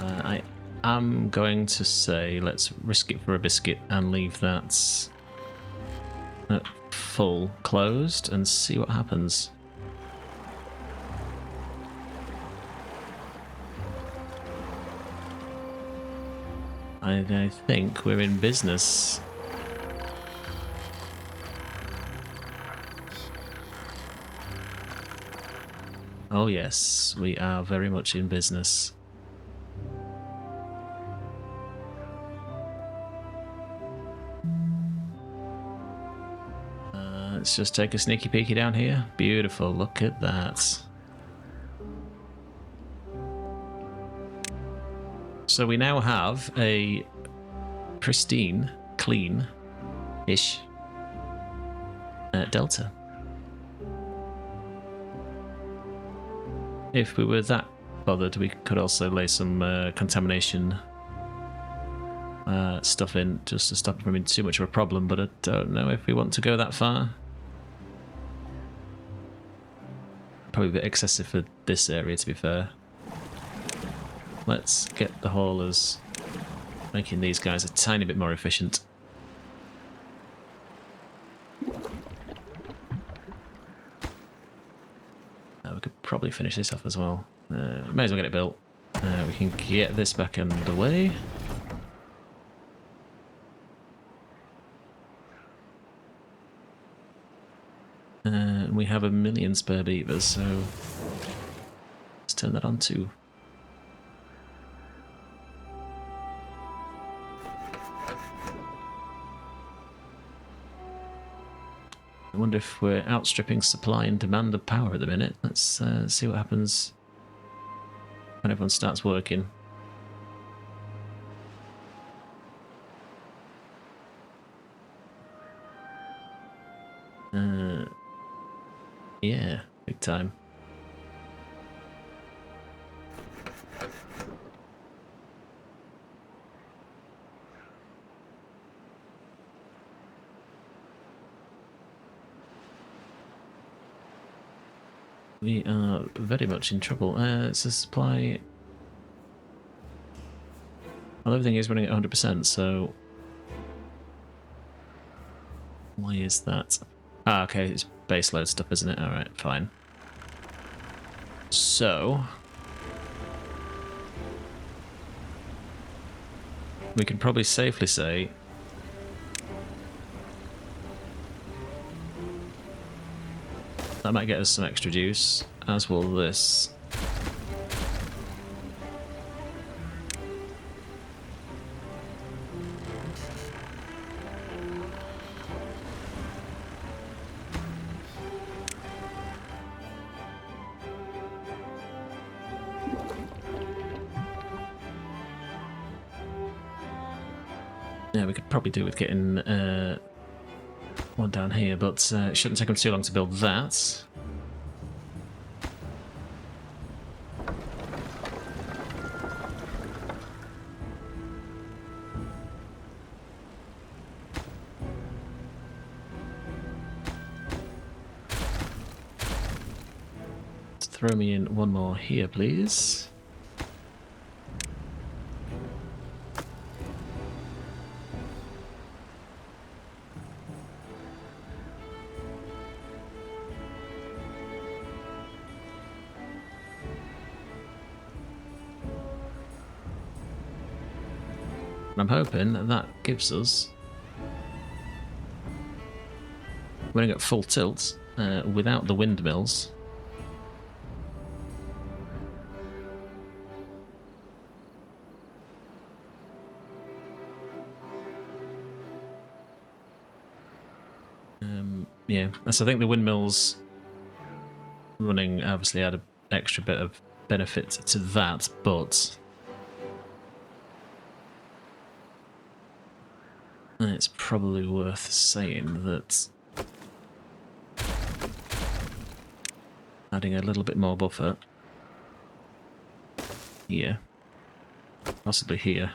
I am going to say let's risk it for a biscuit and leave that at full closed and see what happens. I think we're in business. Oh yes, we are very much in business. Let's just take a sneaky peeky down here. Beautiful, look at that. So we now have a pristine, clean-ish delta. If we were that bothered, we could also lay some contamination stuff in just to stop it from being too much of a problem, but I don't know if we want to go that far. Probably a bit excessive for this area, to be fair. Let's get the haulers making these guys a tiny bit more efficient. We could probably finish this off as well. May as well get it built. We can get this back underway. We have 1 million spare beavers, so let's turn that on too. I wonder if we're outstripping supply and demand of power at the minute. Let's see what happens when everyone starts working. Yeah, big time. We are very much in trouble. It's a supply. Well, everything is running at 100%, so why is that? Ah, okay, it's baseload stuff, isn't it? Alright, fine. So we can probably safely say that might get us some extra juice, as will this. Yeah, we could probably do with getting one down here, but it shouldn't take them too long to build that. Throw me in one more here, please. I'm hoping that gives us running at full tilt without the windmills. Yeah, so I think the windmills running obviously add an extra bit of benefit to that, but it's probably worth saying that Adding a little bit more buffer. Here. Possibly here.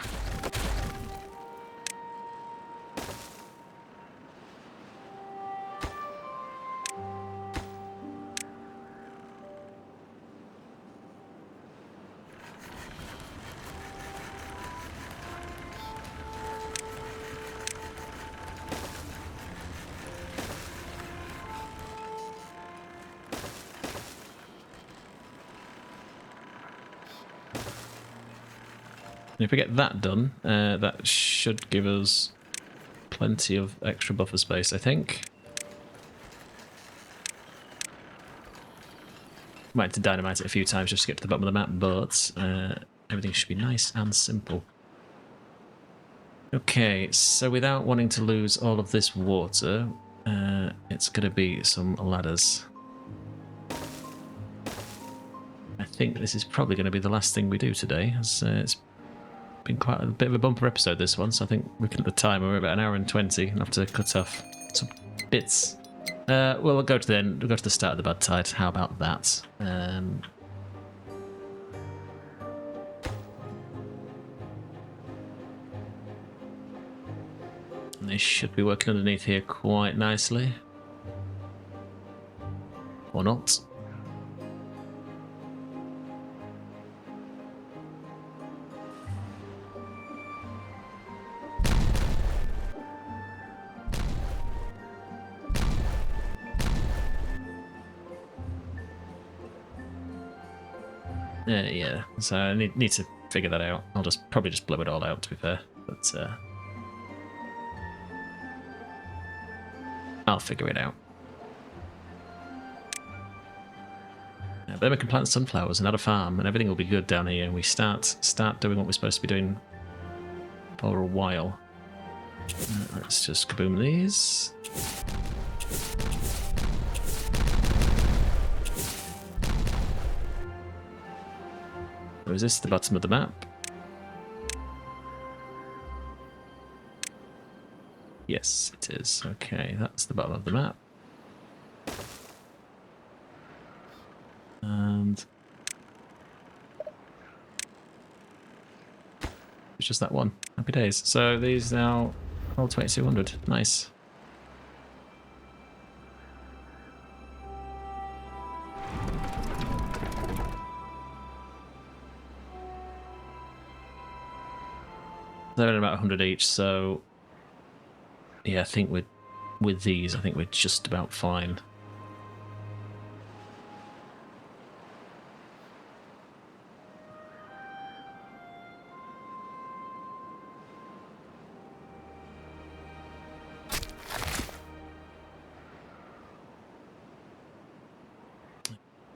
And if we get that done, that should give us plenty of extra buffer space, I think. Might have to dynamite it a few times just to get to the bottom of the map, but everything should be nice and simple. Okay, so without wanting to lose all of this water, it's going to be some ladders. I think this is probably going to be the last thing we do today, as it's been quite a bit of a bumper episode, this one, so I think looking at the time we're about an hour and 20, and have to cut off some bits. Well, we'll go to the end. We'll go to the start of the bad tide. How about that? They should be working underneath here quite nicely. Or not. Yeah, so I need to figure that out. I'll probably just blow it all out, to be fair. But I'll figure it out. Yeah, then we can plant sunflowers and add a farm, and everything will be good down here. And we start doing what we're supposed to be doing for a while. Let's just kaboom these. Or is this the bottom of the map? Yes, it is. Okay, that's the bottom of the map. And it's just that one. Happy days. So these now all 2200. Nice. They're at about 100 each, so yeah, I think with these, I think we're just about fine.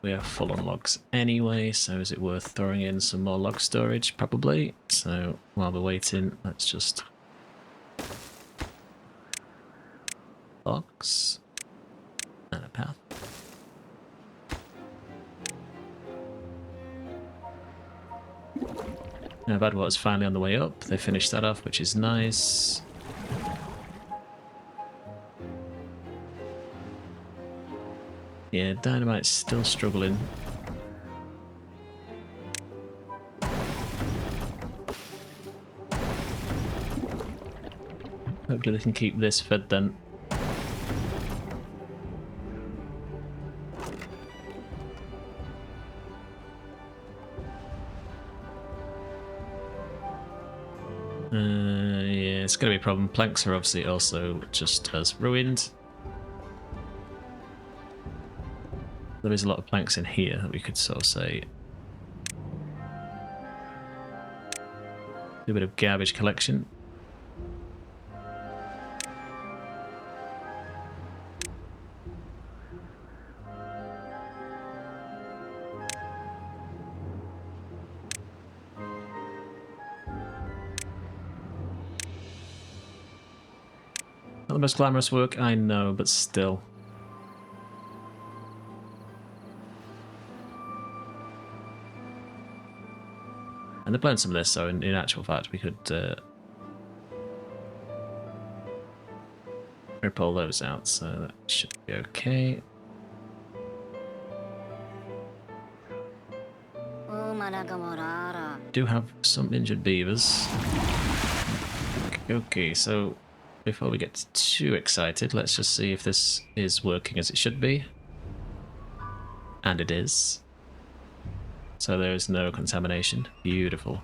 We are full on logs anyway, so is it worth throwing in some more log storage? Probably. So while we're waiting, let's just logs and a path. Now Badwater's finally on the way up. They finished that off, which is nice. Yeah, Dynamite's still struggling. Hopefully they can keep this fed then. Yeah, it's going to be a problem. Planks are obviously also just as ruined. There is a lot of planks in here that we could sort of say. Do a bit of garbage collection. Not the most glamorous work, I know, but still. And they've learned some of this, so in actual fact we could rip all those out, so that should be okay. Do have some injured beavers. Okay, so before we get too excited, let's just see if this is working as it should be. And it is. So there is no contamination. Beautiful.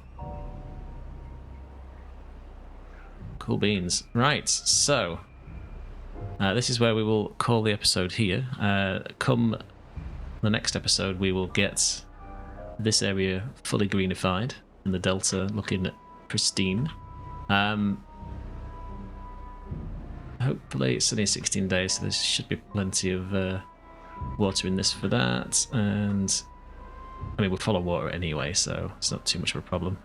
Cool beans. Right, so this is where we will call the episode here. Come the next episode, we will get this area fully greenified and the delta looking pristine. Hopefully it's only 16 days, so there should be plenty of water in this for that. And I mean, we'll follow water anyway, so it's not too much of a problem.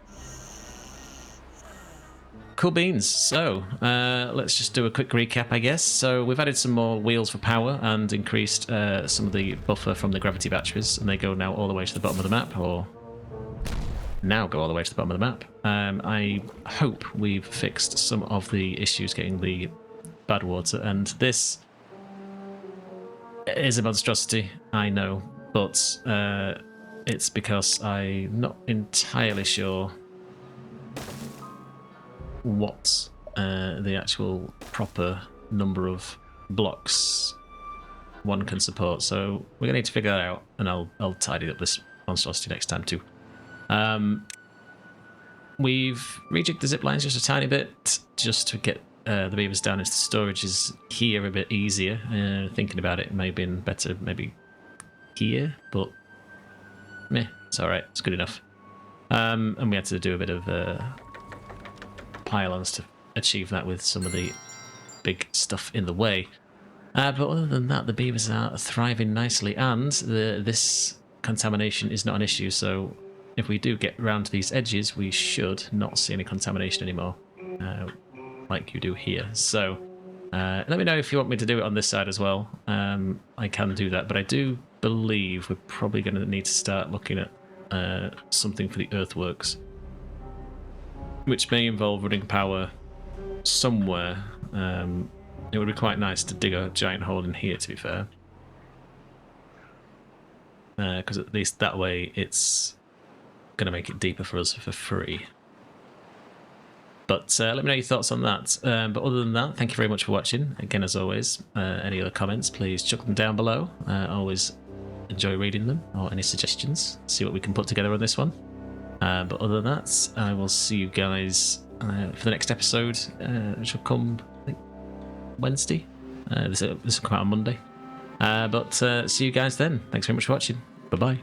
Cool beans. So let's just do a quick recap, I guess. So we've added some more wheels for power and increased some of the buffer from the gravity batteries, and they go now all the way to the bottom of the map, or now go all the way to the bottom of the map. I hope we've fixed some of the issues getting the Badwater, and this is a monstrosity, I know, but it's because I'm not entirely sure what the actual proper number of blocks one can support, so we're gonna need to figure that out, and I'll tidy up this monstrosity next time too. We've rejigged the zip lines just a tiny bit just to get the beavers down into storage is here a bit easier. Thinking about it may have been better maybe here, but meh, it's alright, it's good enough. And we had to do a bit of pylons to achieve that with some of the big stuff in the way. But other than that, the beavers are thriving nicely, and this contamination is not an issue, so if we do get round to these edges, we should not see any contamination anymore, like you do here. So let me know if you want me to do it on this side as well. I can do that, but I do believe we're probably going to need to start looking at something for the earthworks, which may involve running power somewhere. It would be quite nice to dig a giant hole in here, to be fair, because at least that way it's going to make it deeper for us for free. But let me know your thoughts on that. But other than that, thank you very much for watching. Again, as always, any other comments, please chuck them down below. Always enjoy reading them, or any suggestions. See what we can put together on this one. But other than that, I will see you guys for the next episode, which will come, I think, Wednesday. This will come out on Monday. But see you guys then. Thanks very much for watching. Bye-bye.